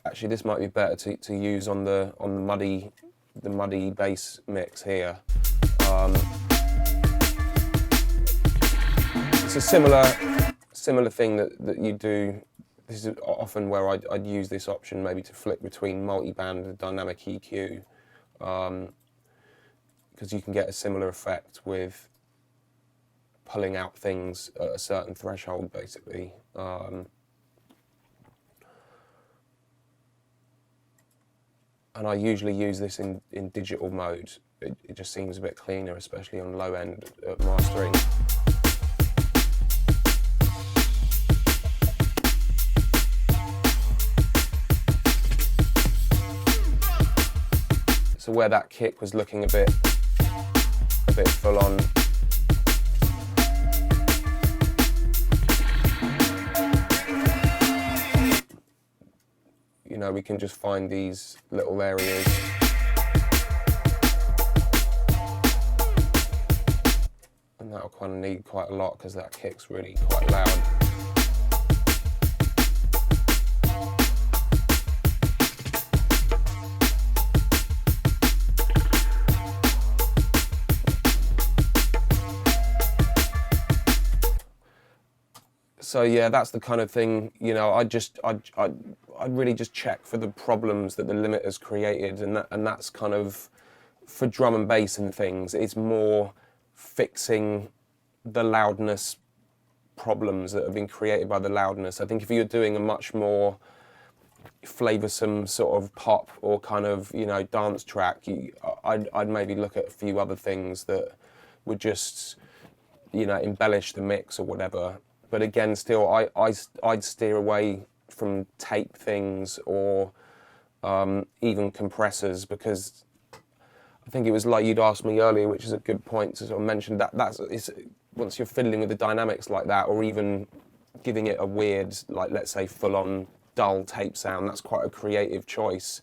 actually this might be better to use on the muddy bass mix here. It's a similar thing that you do. This is often where I'd use this option maybe to flick between multi-band and dynamic EQ, because you can get a similar effect with pulling out things at a certain threshold, basically. And I usually use this in digital mode. It just seems a bit cleaner, especially on low end mastering. So where that kick was looking a bit full on, you know, we can just find these little areas. And that'll kind of need quite a lot because that kick's really quite loud. So yeah, that's the kind of thing, you know, I'd really just check for the problems that the limiter's created, and that's kind of, for drum and bass and things, it's more fixing the loudness problems that have been created by the loudness. I think if you're doing a much more flavoursome sort of pop or kind of, you know, dance track, I'd maybe look at a few other things that would just, you know, embellish the mix or whatever. But again, still, I'd steer away from tape things or even compressors, because I think it was like you'd asked me earlier, which is a good point to sort of mention, once you're fiddling with the dynamics like that, or even giving it a weird, like let's say full-on dull tape sound, that's quite a creative choice.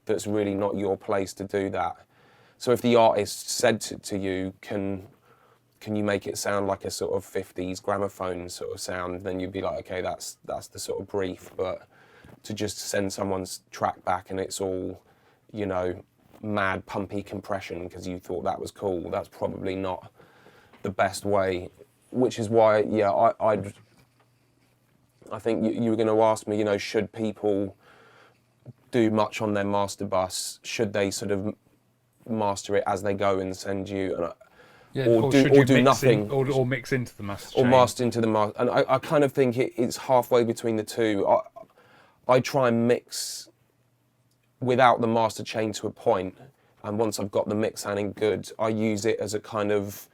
That's really not your place to do that. So if the artist said to you, can you make it sound like a sort of 50s gramophone sort of sound, then you'd be like, okay, that's the sort of brief. But to just send someone's track back and it's all, you know, mad pumpy compression because you thought that was cool, that's probably not the best way. Which is why, yeah, I think you were going to ask me, you know, should people do much on their master bus? Should they sort of master it as they go and send you, or do nothing, or mix into the master or chain. master into the master? And I kind of think it's halfway between the two. I try and mix without the master chain to a point, and once I've got the mix sounding good, I use it as a kind of,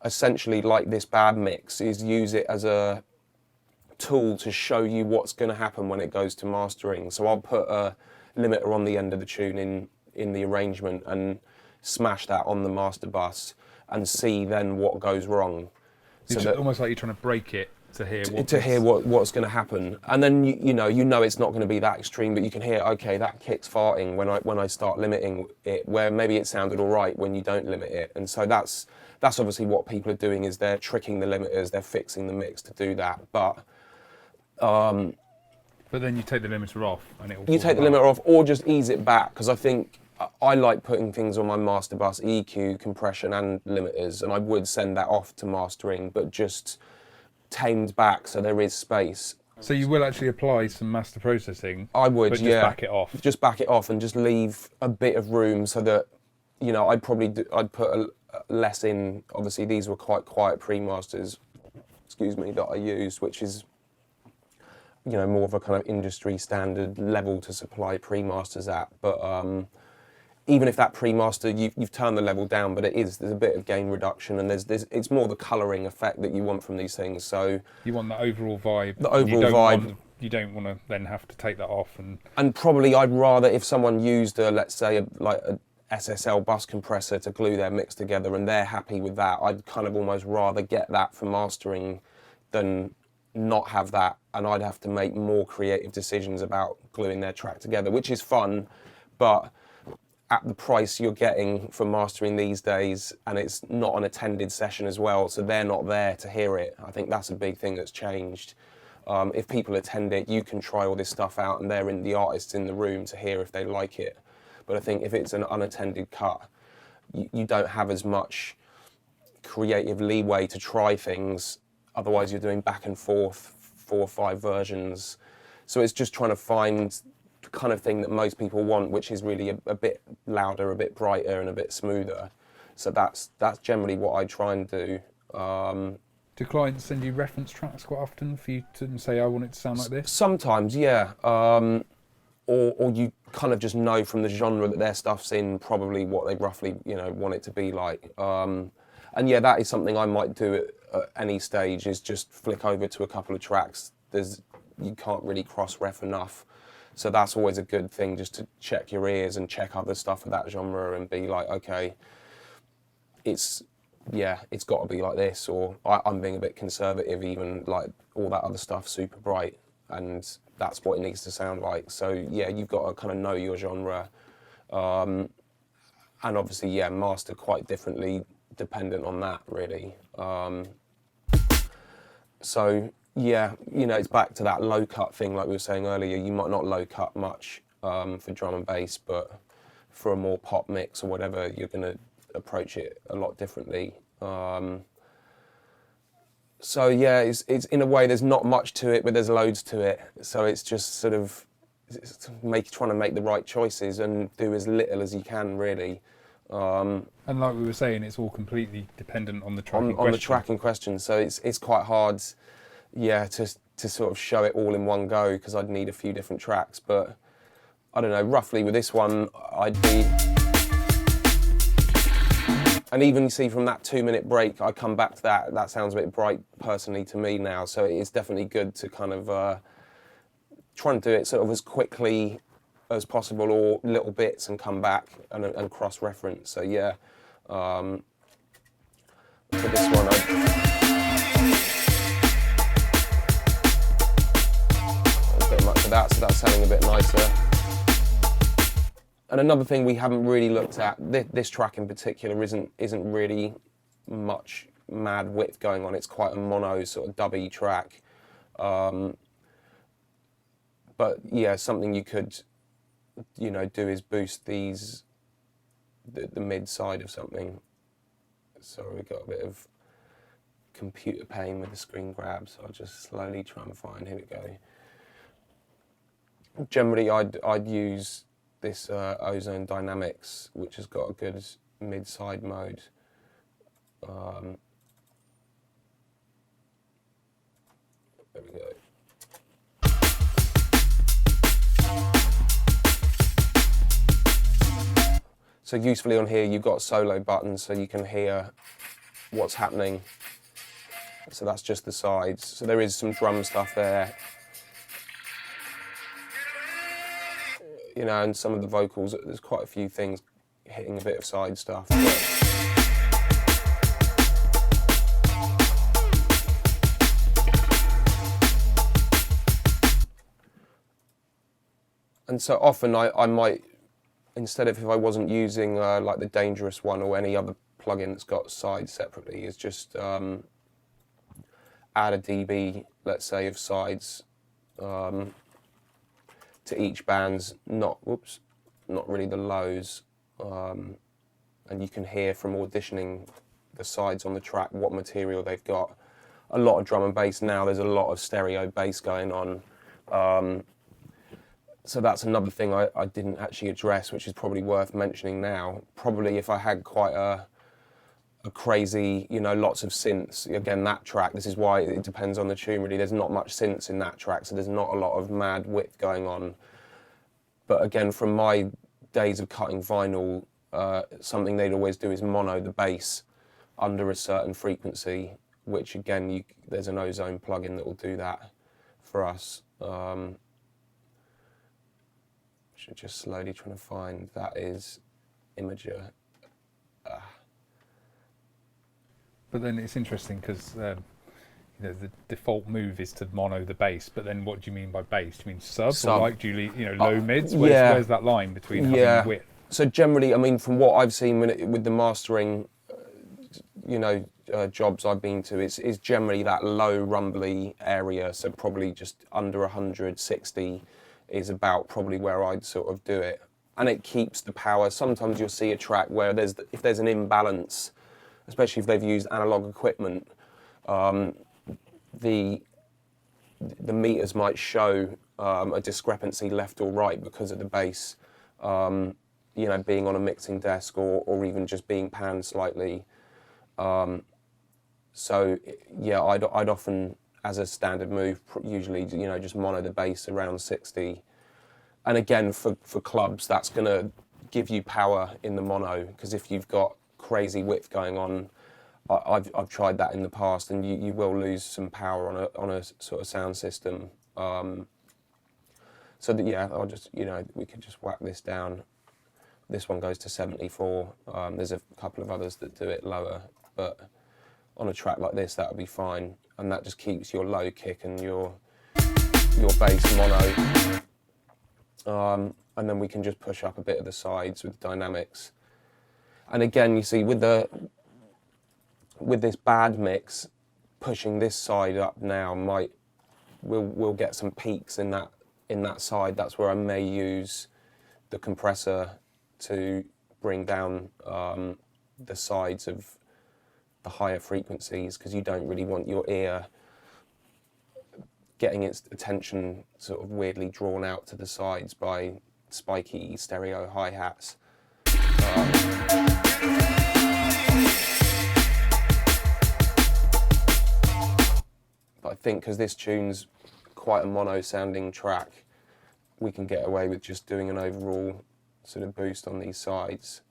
essentially like this bad mix, is use it as a tool to show you what's going to happen when it goes to mastering. So I'll put a limiter on the end of the tune in the arrangement and smash that on the master bus and see then what goes wrong. So that, almost like you're trying to break it to hear what's going to happen, and then you know it's not going to be that extreme, but you can hear, okay, that kick's farting when I start limiting it, where maybe it sounded all right when you don't limit it. And so that's obviously what people are doing, is they're tricking the limiters, they're fixing the mix to do that. But then you take the limiter off and you take the limiter off, or just ease it back, because I think I like putting things on my master bus, EQ, compression and limiters, and I would send that off to mastering, but just tamed back so there is space. So you will actually apply some master processing? I would, but yeah. Just back it off? Just back it off and just leave a bit of room so that, you know, I'd put less in. Obviously these were quite quiet pre-masters, that I used, which is, you know, more of a kind of industry standard level to supply pre-masters at. But even if that pre-master, you've turned the level down, but there's a bit of gain reduction, and it's more the colouring effect that you want from these things. So you want the overall vibe. The overall vibe. You don't want to then have to take that off. And probably I'd rather, if someone used let's say a SSL bus compressor to glue their mix together and they're happy with that, I'd kind of almost rather get that for mastering than not have that, and I'd have to make more creative decisions about gluing their track together, which is fun, but at the price you're getting for mastering these days, and it's not an attended session as well, so they're not there to hear it. I think that's a big thing that's changed. If people attend it, you can try all this stuff out, and the artists in the room to hear if they like it. But I think if it's an unattended cut, you don't have as much creative leeway to try things. Otherwise you're doing back and forth 4 or 5 versions. So it's just trying to find the kind of thing that most people want, which is really a bit louder, a bit brighter and a bit smoother. So that's generally what I try and do. Do clients send you reference tracks quite often for you to say, I want it to sound like this? Sometimes, yeah. Or you kind of just know from the genre that their stuff's in probably what they roughly, you know, want it to be like. And yeah, that is something I might do at any stage, is just flick over to a couple of tracks. You can't really cross-ref enough. So that's always a good thing, just to check your ears and check other stuff of that genre and be like, okay, it's got to be like this, or I'm being a bit conservative, even like all that other stuff, super bright, and that's what it needs to sound like. So yeah, you've got to kind of know your genre. And obviously, yeah, master quite differently dependent on that, really. So yeah, you know, it's back to that low cut thing like we were saying earlier. You might not low cut much for drum and bass, but for a more pop mix or whatever, you're going to approach it a lot differently. So yeah, it's in a way there's not much to it, but there's loads to it. So it's just sort of trying to make the right choices and do as little as you can, really. And like we were saying, it's all completely dependent on the track in question. On the track in question. So it's quite hard, yeah, to sort of show it all in one go, because I'd need a few different tracks. But I don't know, roughly with this one, I'd be, and even you see from that 2-minute break, I come back to that. That sounds a bit bright personally to me now. So it's definitely good to kind of try and do it sort of as quickly as possible, or little bits, and come back and cross-reference. So yeah, for this one, a bit much of that, so that's sounding a bit nicer. And another thing we haven't really looked at, this track in particular isn't really much mad width going on. It's quite a mono sort of dubby track. But yeah, something you could, you know, do is boost these, the mid side of something. Sorry, we got a bit of computer pain with the screen grab, so I'll just slowly try and find, here we go. Generally, I'd use this Ozone Dynamics, which has got a good mid-side mode. There we go. So usefully on here, you've got solo buttons, so you can hear what's happening. So that's just the sides. So there is some drum stuff there. You know, and some of the vocals, there's quite a few things hitting a bit of side stuff. And so often I might, instead of, if I wasn't using like the Dangerous one or any other plugin that's got sides separately, is just add a dB, let's say, of sides. To each band's, not really the lows, and you can hear from auditioning the sides on the track what material they've got. A lot of drum and bass now, there's a lot of stereo bass going on, so that's another thing I didn't actually address, which is probably worth mentioning now. Probably if I had quite a crazy, you know, lots of synths, again, that track, this is why it depends on the tune really, there's not much synths in that track, so there's not a lot of mad width going on. But again, from my days of cutting vinyl, something they'd always do is mono the bass under a certain frequency, which again, there's an Ozone plugin that will do that for us. Should just slowly trying to find, that is Imager. But then it's interesting because you know, the default move is to mono the bass, but then what do you mean by bass? Do you mean sub? Or like, do you know, low mids? Where's that line between having width? So generally, I mean, from what I've seen with the mastering, you know, jobs I've been to, is generally that low rumbly area. So probably just under 160 is about probably where I'd sort of do it, and it keeps the power. Sometimes you'll see a track where if there's an imbalance, especially if they've used analog equipment, the meters might show a discrepancy left or right because of the bass, you know, being on a mixing desk or even just being panned slightly. So yeah, I'd often, as a standard move, usually, you know, just mono the bass around 60. And again, for clubs, that's going to give you power in the mono, because if you've got crazy width going on, I've tried that in the past, and you will lose some power on a sort of sound system. So that, yeah, I'll just, you know, we could just whack this down. This one goes to 74. There's a couple of others that do it lower, but on a track like this, that would be fine, and that just keeps your low kick and your bass mono. And then we can just push up a bit of the sides with dynamics. And again, you see with this bad mix, pushing this side up now we'll get some peaks in that side. That's where I may use the compressor to bring down the sides of the higher frequencies, because you don't really want your ear getting its attention sort of weirdly drawn out to the sides by spiky stereo hi-hats. But I think because this tune's quite a mono sounding track, we can get away with just doing an overall sort of boost on these sides.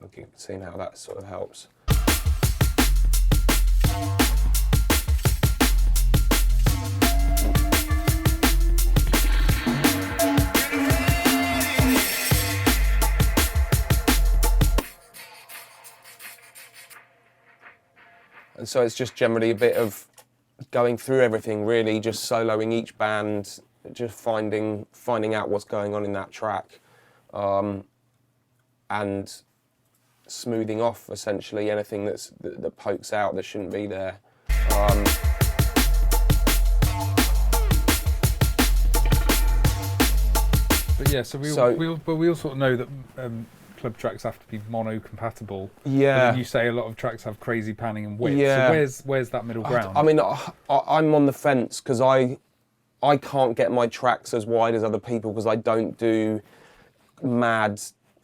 Okay, seeing how that sort of helps. And so it's just generally a bit of going through everything, really, just soloing each band, just finding out what's going on in that track, and smoothing off essentially anything that pokes out that shouldn't be there. But yeah, so we all sort of know that club tracks have to be mono compatible. Yeah. But then you say a lot of tracks have crazy panning and width. Yeah. So where's that middle ground? I mean, I'm on the fence because I can't get my tracks as wide as other people because I don't do mad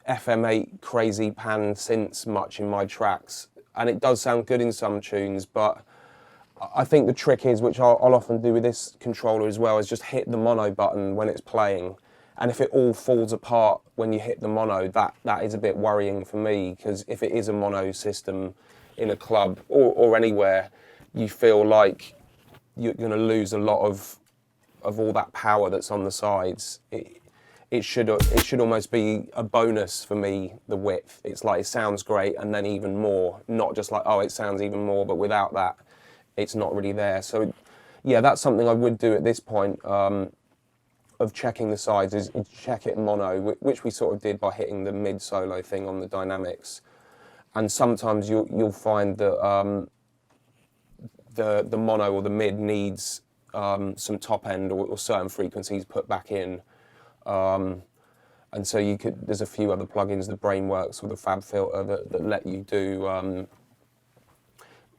FM8 crazy pan synths much in my tracks, and it does sound good in some tunes, but I think the trick is, which I'll often do with this controller as well, is just hit the mono button when it's playing, and if it all falls apart when you hit the mono, that is a bit worrying for me, because if it is a mono system in a club or anywhere, you feel like you're going to lose a lot of all that power that's on the sides. It should almost be a bonus for me, the width. It's like it sounds great and then even more, not just like, oh, it sounds even more, but without that, it's not really there. So yeah, that's something I would do at this point of checking the sides, is check it mono, which we sort of did by hitting the mid solo thing on the dynamics. And sometimes you'll find that the mono or the mid needs some top end or certain frequencies put back in. And so there's a few other plugins, the Brainworks or the FabFilter, that let you do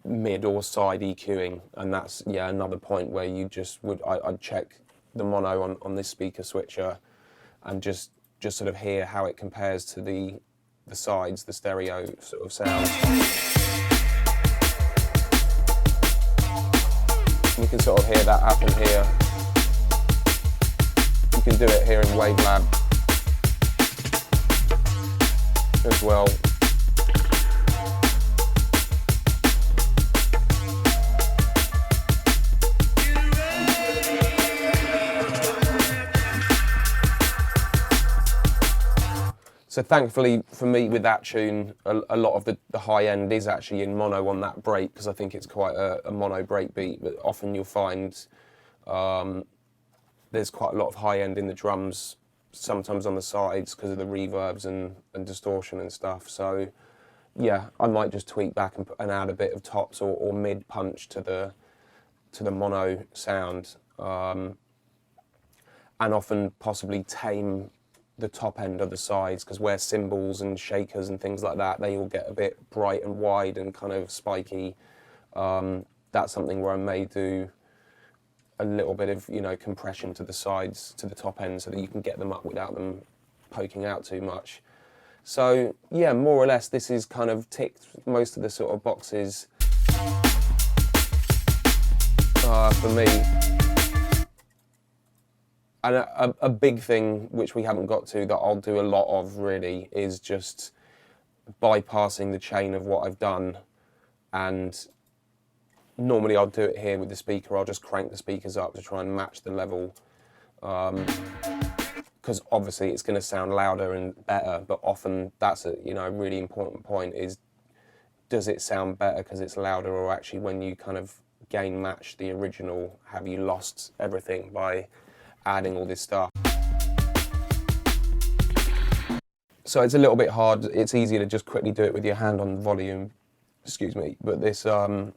mid or side EQing, and that's another point where you just I'd check the mono on this speaker switcher and just sort of hear how it compares to the sides, the stereo sort of sound. You can sort of hear that happen here. You can do it here in Wavelab as well. So thankfully for me with that tune, a lot of the high end is actually in mono on that break, because I think it's quite a mono break beat, but often you'll find there's quite a lot of high end in the drums, sometimes on the sides because of the reverbs and distortion and stuff. So yeah, I might just tweak back and add a bit of tops or mid punch to the mono sound, and often possibly tame the top end of the sides, because where cymbals and shakers and things like that, they all get a bit bright and wide and kind of spiky. That's something where I may do a little bit of, compression to the sides, to the top end, so that you can get them up without them poking out too much. So yeah, more or less, this is kind of ticked most of the sort of boxes for me. And a big thing which we haven't got to, that I'll do a lot of really, is just bypassing the chain of what I've done. And normally I'll do it here with the speaker. I'll just crank the speakers up to try and match the level, because obviously it's going to sound louder and better, but often that's a really important point, is does it sound better because it's louder, or actually when you kind of gain match the original, have you lost everything by adding all this stuff? So it's a little bit hard. It's easier to just quickly do it with your hand on the volume, excuse me, but this will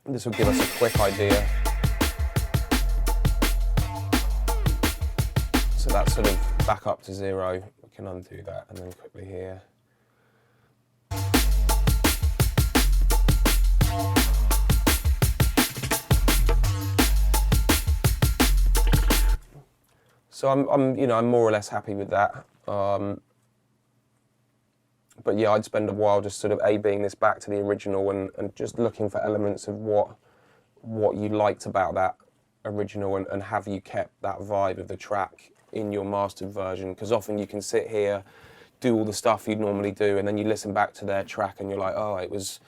give us a quick idea. So that's sort of back up to 0. We can undo that and then quickly here. So I'm more or less happy with that. But yeah, I'd spend a while just sort of A-Bing this back to the original and just looking for elements of what you liked about that original, and have you kept that vibe of the track in your mastered version, because often you can sit here, do all the stuff you'd normally do, and then you listen back to their track and you're like, oh, it's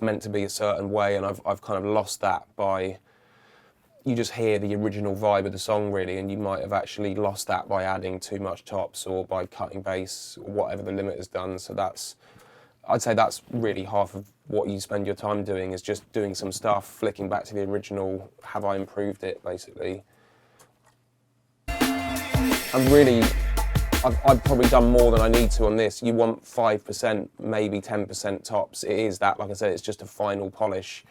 meant to be a certain way, and I've kind of lost that by, you just hear the original vibe of the song really, and you might have actually lost that by adding too much tops or by cutting bass or whatever the limiter's done. So I'd say that's really half of what you spend your time doing, is just doing some stuff, flicking back to the original, have I improved it basically. And really, I've probably done more than I need to on this. You want 5%, maybe 10% tops. It is that, like I said, it's just a final polish.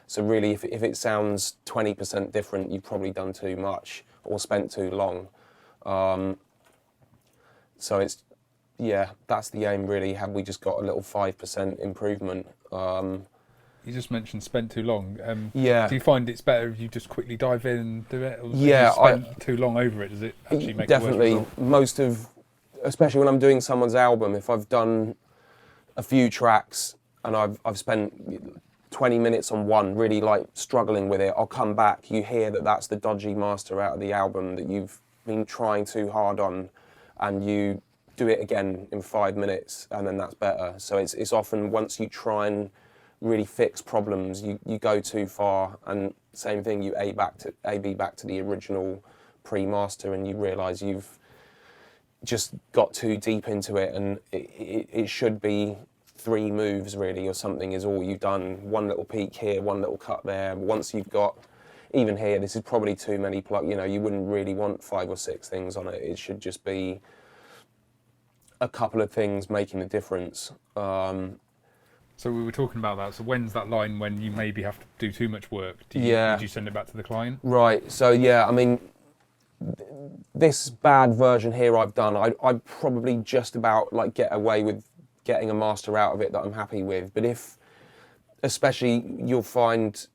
So really, if it sounds 20% different, you've probably done too much or spent too long. So it's, yeah, that's the aim really. Have we just got a little 5% improvement? You just mentioned spent too long. Yeah. Do you find it's better if you just quickly dive in and do it? Or Yeah, if you spend too long over it, does it actually make definitely. it worse? Most of, especially when I'm doing someone's album, if I've done a few tracks and I've spent 20 minutes on one, really like struggling with it, I'll come back, you hear that that's the dodgy master out of the album that you've been trying too hard on, and you do it again in 5 minutes and then that's better. So it's often once you try and really fix problems, you go too far, and same thing, you A B back to the original pre-master and you realise you've just got too deep into it, and it should be 3 moves really or something is all you've done. One little peak here, one little cut there. Once you've got, even here, this is probably too many you wouldn't really want 5 or 6 things on it. It should just be a couple of things making the difference. So we were talking about that. So when's that line when you maybe have to do too much work? Do you send it back to the client? Right. So yeah, I mean, this bad version here I've done, I'd probably just about like get away with getting a master out of it that I'm happy with. But if, especially, you'll find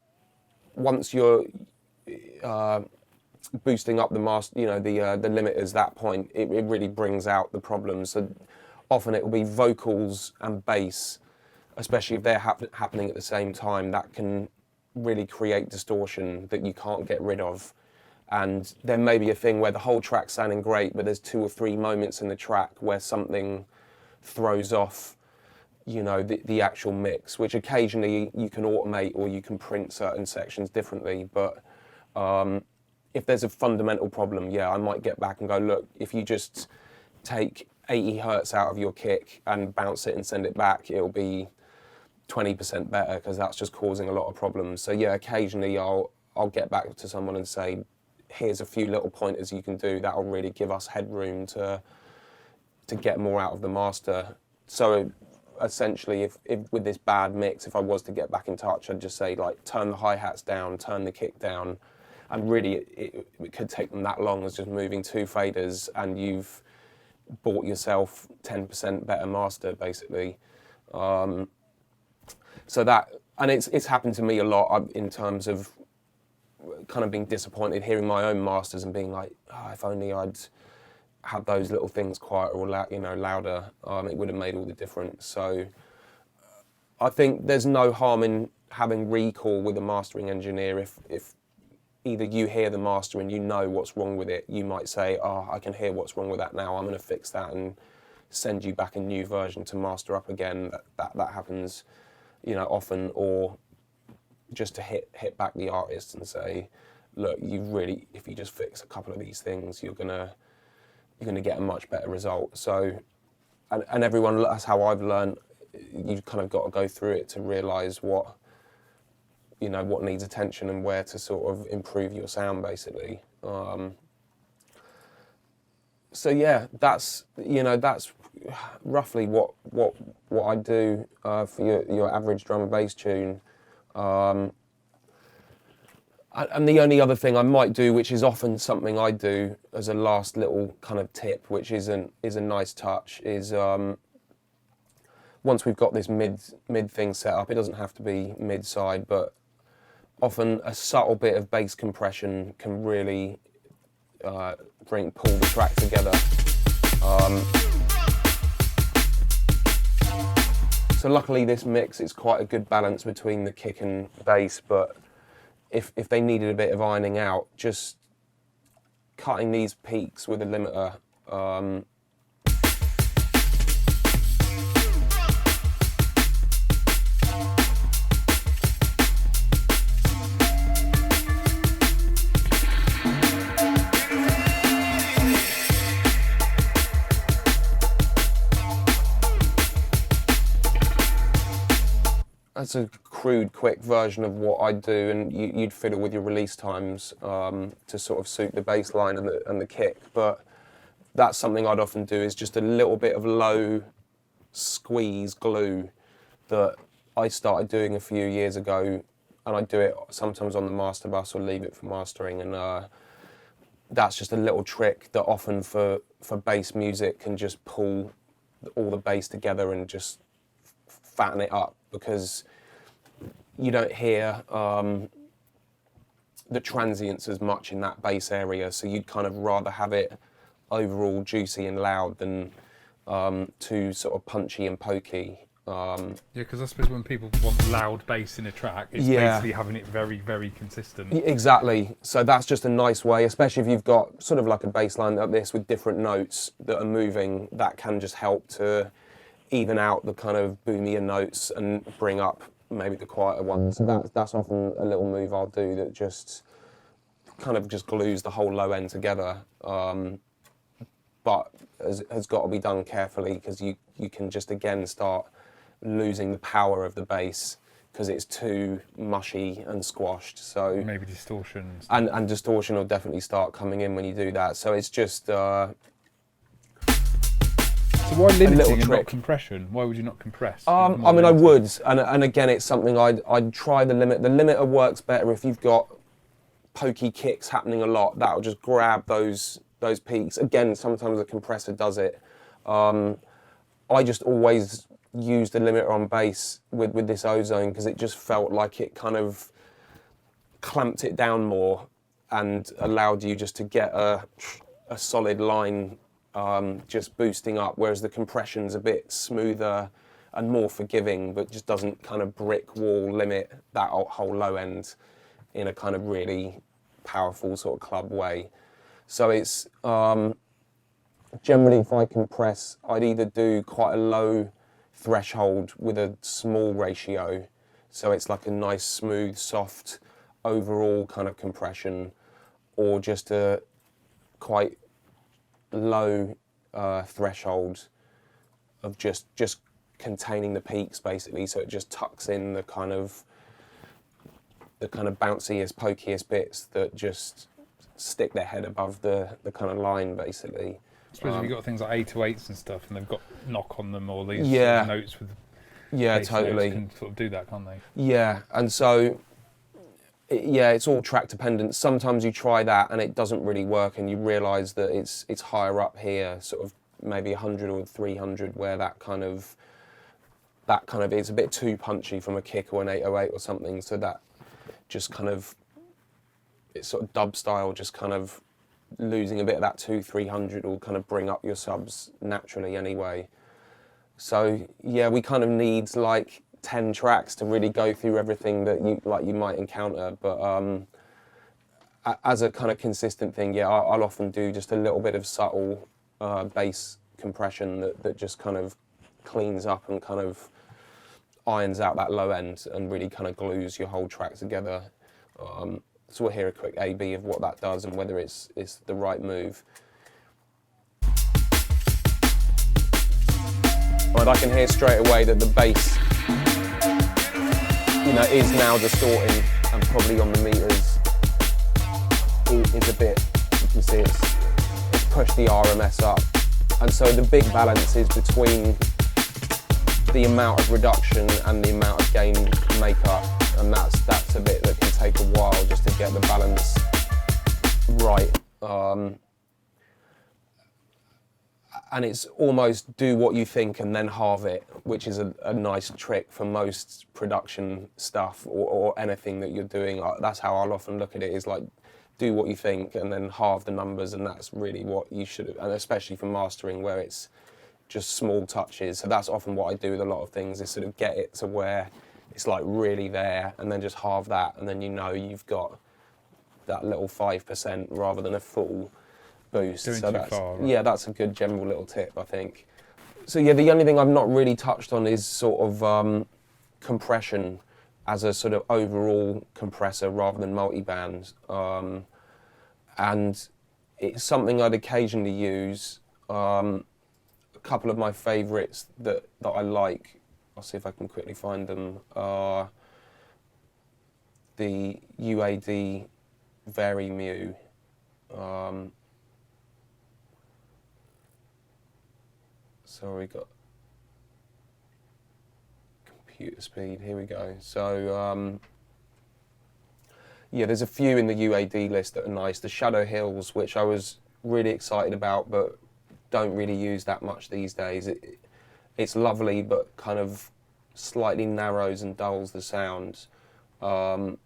once you're boosting up the master, the limiters, that point, it really brings out the problems. So often it will be vocals and bass, especially if they're happening at the same time, that can really create distortion that you can't get rid of. And there may be a thing where the whole track's sounding great, but there's 2 or 3 moments in the track where something throws off, the actual mix, which occasionally you can automate or you can print certain sections differently. But if there's a fundamental problem, yeah, I might get back and go, look, if you just take 80 hertz out of your kick and bounce it and send it back, it'll be 20% better, because that's just causing a lot of problems. So yeah, occasionally I'll get back to someone and say, here's a few little pointers you can do that'll really give us headroom to get more out of the master. So essentially, if with this bad mix, if I was to get back in touch, I'd just say, like, turn the hi-hats down, turn the kick down, and really it could take them that long as just moving 2 faders, and you've bought yourself 10% better master basically. So that, and it's happened to me a lot in terms of kind of being disappointed hearing my own masters and being like, oh, if only I'd had those little things quieter or louder, it would have made all the difference. So I think there's no harm in having recall with a mastering engineer. If either you hear the master and you know what's wrong with it, you might say, oh, I can hear what's wrong with that now, I'm going to fix that and send you back a new version to master up again. That happens often. Or just to hit back the artist and say, look, if you just fix a couple of these things, you're gonna get a much better result. So, and everyone, that's how I've learned. You've kind of got to go through it to realise what needs attention and where to sort of improve your sound, basically. So yeah, that's roughly what I do for your average drum and bass tune. And the only other thing I might do, which is often something I do as a last little kind of tip, which is a nice touch, is once we've got this mid thing set up, it doesn't have to be mid side, but often a subtle bit of bass compression can really pull the track together. So luckily this mix, it's quite a good balance between the kick and bass, but if they needed a bit of ironing out, just cutting these peaks with a limiter. That's a crude, quick version of what I do, and you'd fiddle with your release times to sort of suit the bass line and the kick. But that's something I'd often do, is just a little bit of low squeeze glue that I started doing a few years ago, and I do it sometimes on the master bus or leave it for mastering. And that's just a little trick that often for bass music can just pull all the bass together and just fatten it up, because you don't hear the transients as much in that bass area, so you'd kind of rather have it overall juicy and loud than too sort of punchy and pokey. Yeah, because I suppose when people want loud bass in a track, it's basically having it very, very consistent. Exactly. So that's just a nice way, especially if you've got sort of like a bass line like this with different notes that are moving, that can just help to even out the kind of boomier notes and bring up maybe the quieter ones. That's often a little move I'll do that just kind of just glues the whole low end together. But has got to be done carefully, because you can just again start losing the power of the bass because it's too mushy and squashed. So maybe distortion. And distortion will definitely start coming in when you do that. So it's just so why limiting and not compression? Why would you not compress? I mean, I would, and again, it's something I'd try the limit. The limiter works better if you've got pokey kicks happening a lot. That'll just grab those peaks. Again, sometimes the compressor does it. I just always used the limiter on bass with this Ozone, because it just felt like it kind of clamped it down more and allowed you just to get a solid line. Just boosting up, whereas the compression's a bit smoother and more forgiving, but just doesn't kind of brick wall limit that whole low end in a kind of really powerful sort of club way. So it's generally, if I compress, I'd either do quite a low threshold with a small ratio, so it's like a nice smooth soft overall kind of compression, or just a quite low threshold of just containing the peaks basically, so it just tucks in the kind of bounciest, pokiest bits that just stick their head above the kind of line basically. I suppose if you've got things like 808s and stuff and they've got knock on them, or these notes with totally can sort of do that, can't they? Yeah, and so it's all track dependent. Sometimes you try that and it doesn't really work, and you realise that it's higher up here, sort of maybe 100 or 300, where that kind of is a bit too punchy from a kick or an 808 or something. So that just kind of, it's sort of dub style, just kind of losing a bit of that 200-300 will kind of bring up your subs naturally anyway. So yeah, we kind of need like 10 tracks to really go through everything that you might encounter, but as a kind of consistent thing, I'll often do just a little bit of subtle bass compression that just kind of cleans up and kind of irons out that low end and really kind of glues your whole track together. So we'll hear a quick A/B of what that does and whether it's the right move. But I can hear straight away that the bass, is now distorting, and probably on the meters is a bit, you can see it's pushed the RMS up. And so the big balance is between the amount of reduction and the amount of gain makeup, and that's a bit that can take a while just to get the balance right. And it's almost do what you think and then halve it, which is a nice trick for most production stuff or anything that you're doing. That's how I'll often look at it, is like, do what you think and then halve the numbers, and that's really what you should, and especially for mastering where it's just small touches. So that's often what I do with a lot of things, is sort of get it to where it's like really there, and then just halve that, and then you've got that little 5% rather than a full boost. Going so too that's, far, right? yeah, that's a good general little tip, I think. So yeah, the only thing I've not really touched on is sort of compression as a sort of overall compressor rather than multi-band. And it's something I'd occasionally use. A couple of my favourites that I like, I'll see if I can quickly find them, are the UAD Vari Mu. So we got computer speed, here we go. So yeah, there's a few in the UAD list that are nice. The Shadow Hills, which I was really excited about, but don't really use that much these days. It's lovely, but kind of slightly narrows and dulls the sound. And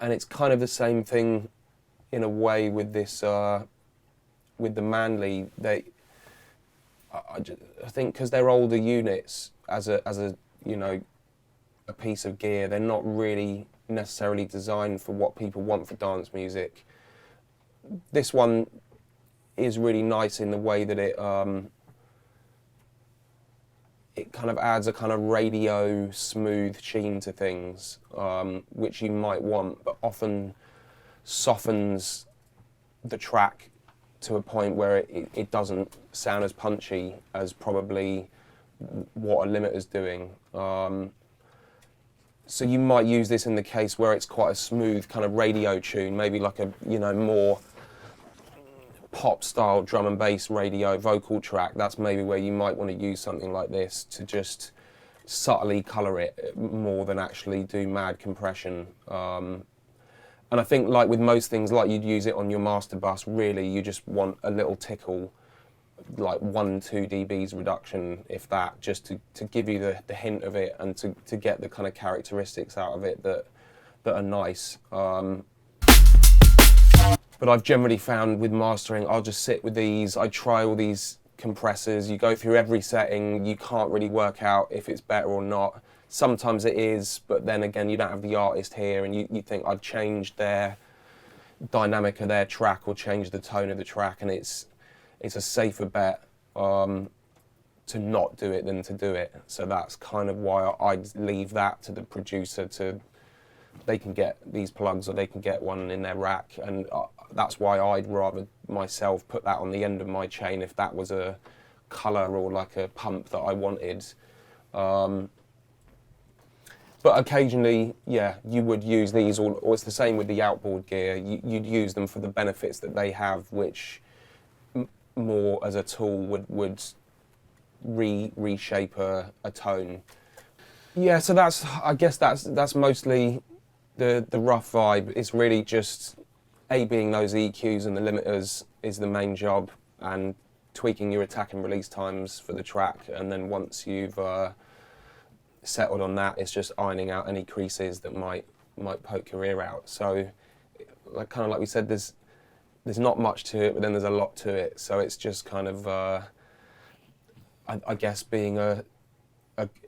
it's kind of the same thing in a way with this, with the Manley. I think because they're older units, as a you know, a piece of gear, they're not really necessarily designed for what people want for dance music. This one is really nice in the way that it kind of adds a kind of radio smooth sheen to things, which you might want, but often softens the track to a point where it doesn't sound as punchy as probably what a limiter's doing. So you might use this in the case where it's quite a smooth kind of radio tune, maybe like a, you know, more pop style drum and bass radio vocal track. That's maybe where you might want to use something like this to just subtly colour it more than actually do mad compression. And I think, like with most things, like you'd use it on your master bus, really you just want a little tickle, like 1-2 dBs reduction, if that, just to give you the hint of it and to get the kind of characteristics out of it that are nice. But I've generally found with mastering, I'll just sit with these, I try all these compressors, you go through every setting, you can't really work out if it's better or not. Sometimes it is, but then again, you don't have the artist here and you think I'd change their dynamic of their track or change the tone of the track, and it's a safer bet to not do it than to do it. So that's kind of why I'd leave that to the producer they can get these plugs or they can get one in their rack, and that's why I'd rather myself put that on the end of my chain if that was a colour or like a pump that I wanted. But occasionally, yeah, you would use these, or it's the same with the outboard gear. You'd use them for the benefits that they have, which more as a tool would reshape a tone. Yeah, so I guess that's mostly the rough vibe. It's really just A-being those EQs and the limiters is the main job, and tweaking your attack and release times for the track, and then once you've settled on that, it's just ironing out any creases that might poke your ear out. So, kind of like we said, there's not much to it, but then there's a lot to it. So it's just kind of, I guess, being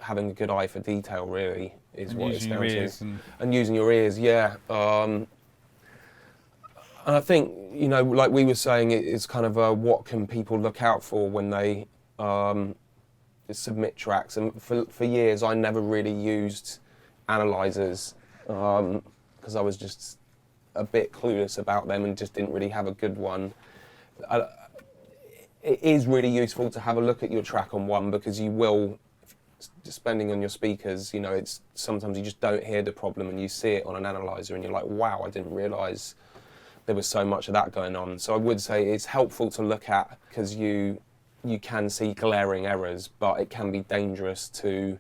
having a good eye for detail really is and what it's down to. And using your ears, yeah. And I think, you know, like we were saying, it's kind of what can people look out for when they submit tracks. And for years I never really used analyzers because I was just a bit clueless about them and just didn't really have a good one. It is really useful to have a look at your track on one, because you will, depending on your speakers, you know, it's sometimes you just don't hear the problem and you see it on an analyzer and you're like, wow, I didn't realise there was so much of that going on. So I would say it's helpful to look at, because you can see glaring errors, but it can be dangerous to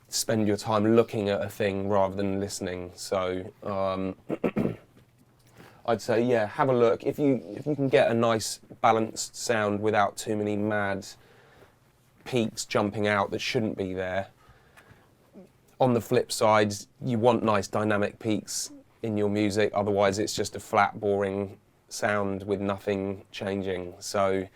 spend your time looking at a thing rather than listening. So I'd say, yeah, have a look. If you can get a nice balanced sound without too many mad peaks jumping out that shouldn't be there. On the flip side, you want nice dynamic peaks in your music, otherwise it's just a flat, boring sound with nothing changing. So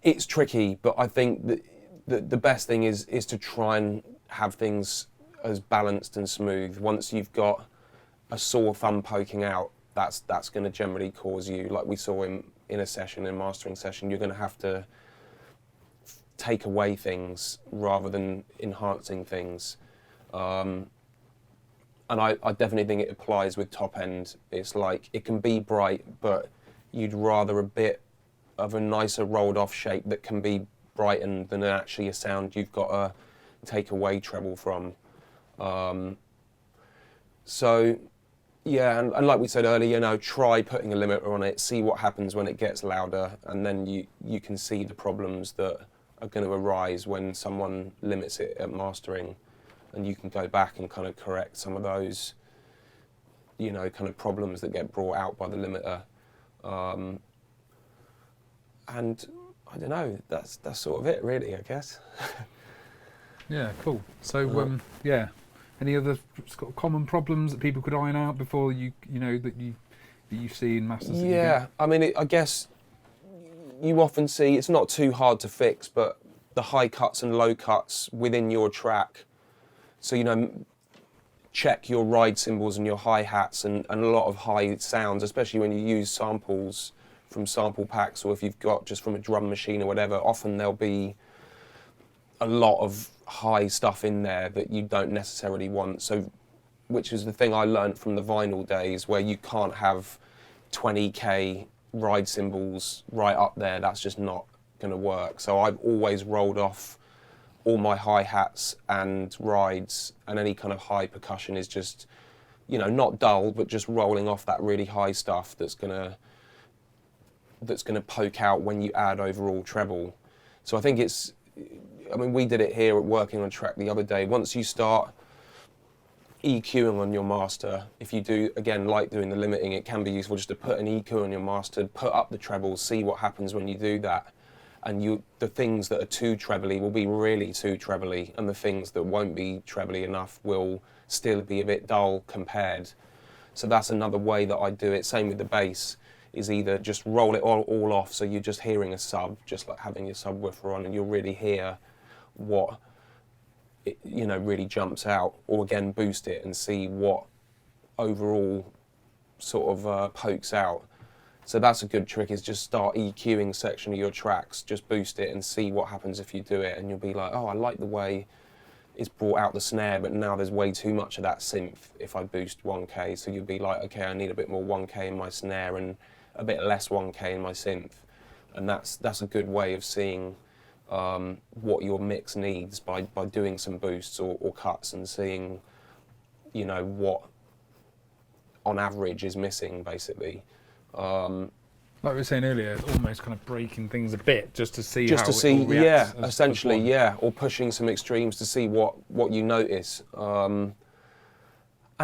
it's tricky, but I think that the best thing is to try and have things as balanced and smooth. Once you've got a sore thumb poking out, that's going to generally cause you, like we saw in a session, in a mastering session, you're going to have to take away things rather than enhancing things. And I definitely think it applies with top end. It's like, it can be bright, but you'd rather a bit of a nicer rolled off shape that can be brightened than actually a sound you've got to take away treble from. So yeah, and like we said earlier, you know, try putting a limiter on it, see what happens when it gets louder, and then you can see the problems that are going to arise when someone limits it at mastering, and you can go back and kind of correct some of those, you know, kind of problems that get brought out by the limiter. And I don't know, that's sort of it really, I guess. Yeah, cool. So yeah, any other sort of common problems that people could iron out before you know that you see in masters? Yeah, I mean, I guess you often see, it's not too hard to fix, but the high cuts and low cuts within your track. So, you know, check your ride cymbals and your hi-hats and a lot of high sounds, especially when you use samples from sample packs, or if you've got just from a drum machine or whatever, often there'll be a lot of high stuff in there that you don't necessarily want. So, which is the thing I learned from the vinyl days, where you can't have 20k ride cymbals right up there. That's just not going to work. So I've always rolled off all my hi-hats and rides, and any kind of high percussion is just, you know, not dull, but just rolling off that really high stuff that's gonna poke out when you add overall treble. So I think it's, I mean, we did it here at working on track the other day. Once you start EQing on your master, if you do, again, like doing the limiting, it can be useful just to put an EQ on your master, put up the trebles, see what happens when you do that. And the things that are too trebly will be really too trebly, and the things that won't be trebly enough will still be a bit dull compared. So that's another way that I do it. Same with the bass, is either just roll it all off, so you're just hearing a sub, just like having your subwoofer on, and you'll really hear what, you know, really jumps out, or again boost it and see what overall sort of pokes out. So that's a good trick, is just start EQing a section of your tracks, just boost it and see what happens if you do it, and you'll be like, oh, I like the way it's brought out the snare, but now there's way too much of that synth if I boost 1K. So you'll be like, okay, I need a bit more 1K in my snare and a bit less 1K in my synth. And that's a good way of seeing what your mix needs by doing some boosts or cuts and seeing, you know, what on average is missing, basically. Like we were saying earlier, almost kind of breaking things a bit just to see just how to see, it all reacts yeah, essentially, yeah, or pushing some extremes to see what you notice. And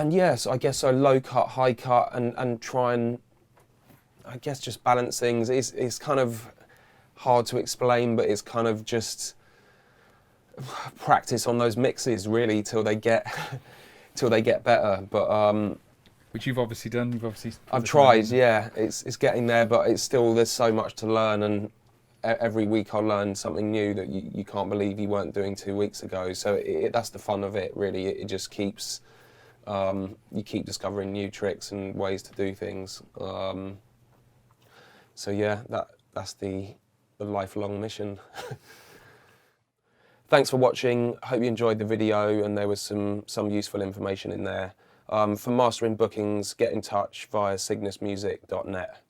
yes, I guess so, low cut, high cut, and try and, I guess, just balance things. It's kind of hard to explain, but it's kind of just practice on those mixes really till they get better. But which you've obviously done. I've tried, yeah. It's getting there, but it's still, there's so much to learn, and every week I learn something new that you can't believe you weren't doing 2 weeks ago. So that's the fun of it, really. It just keeps, you keep discovering new tricks and ways to do things. So yeah, that's the lifelong mission. Thanks for watching. Hope you enjoyed the video and there was some useful information in there. For mastering bookings, get in touch via cygnusmusic.net.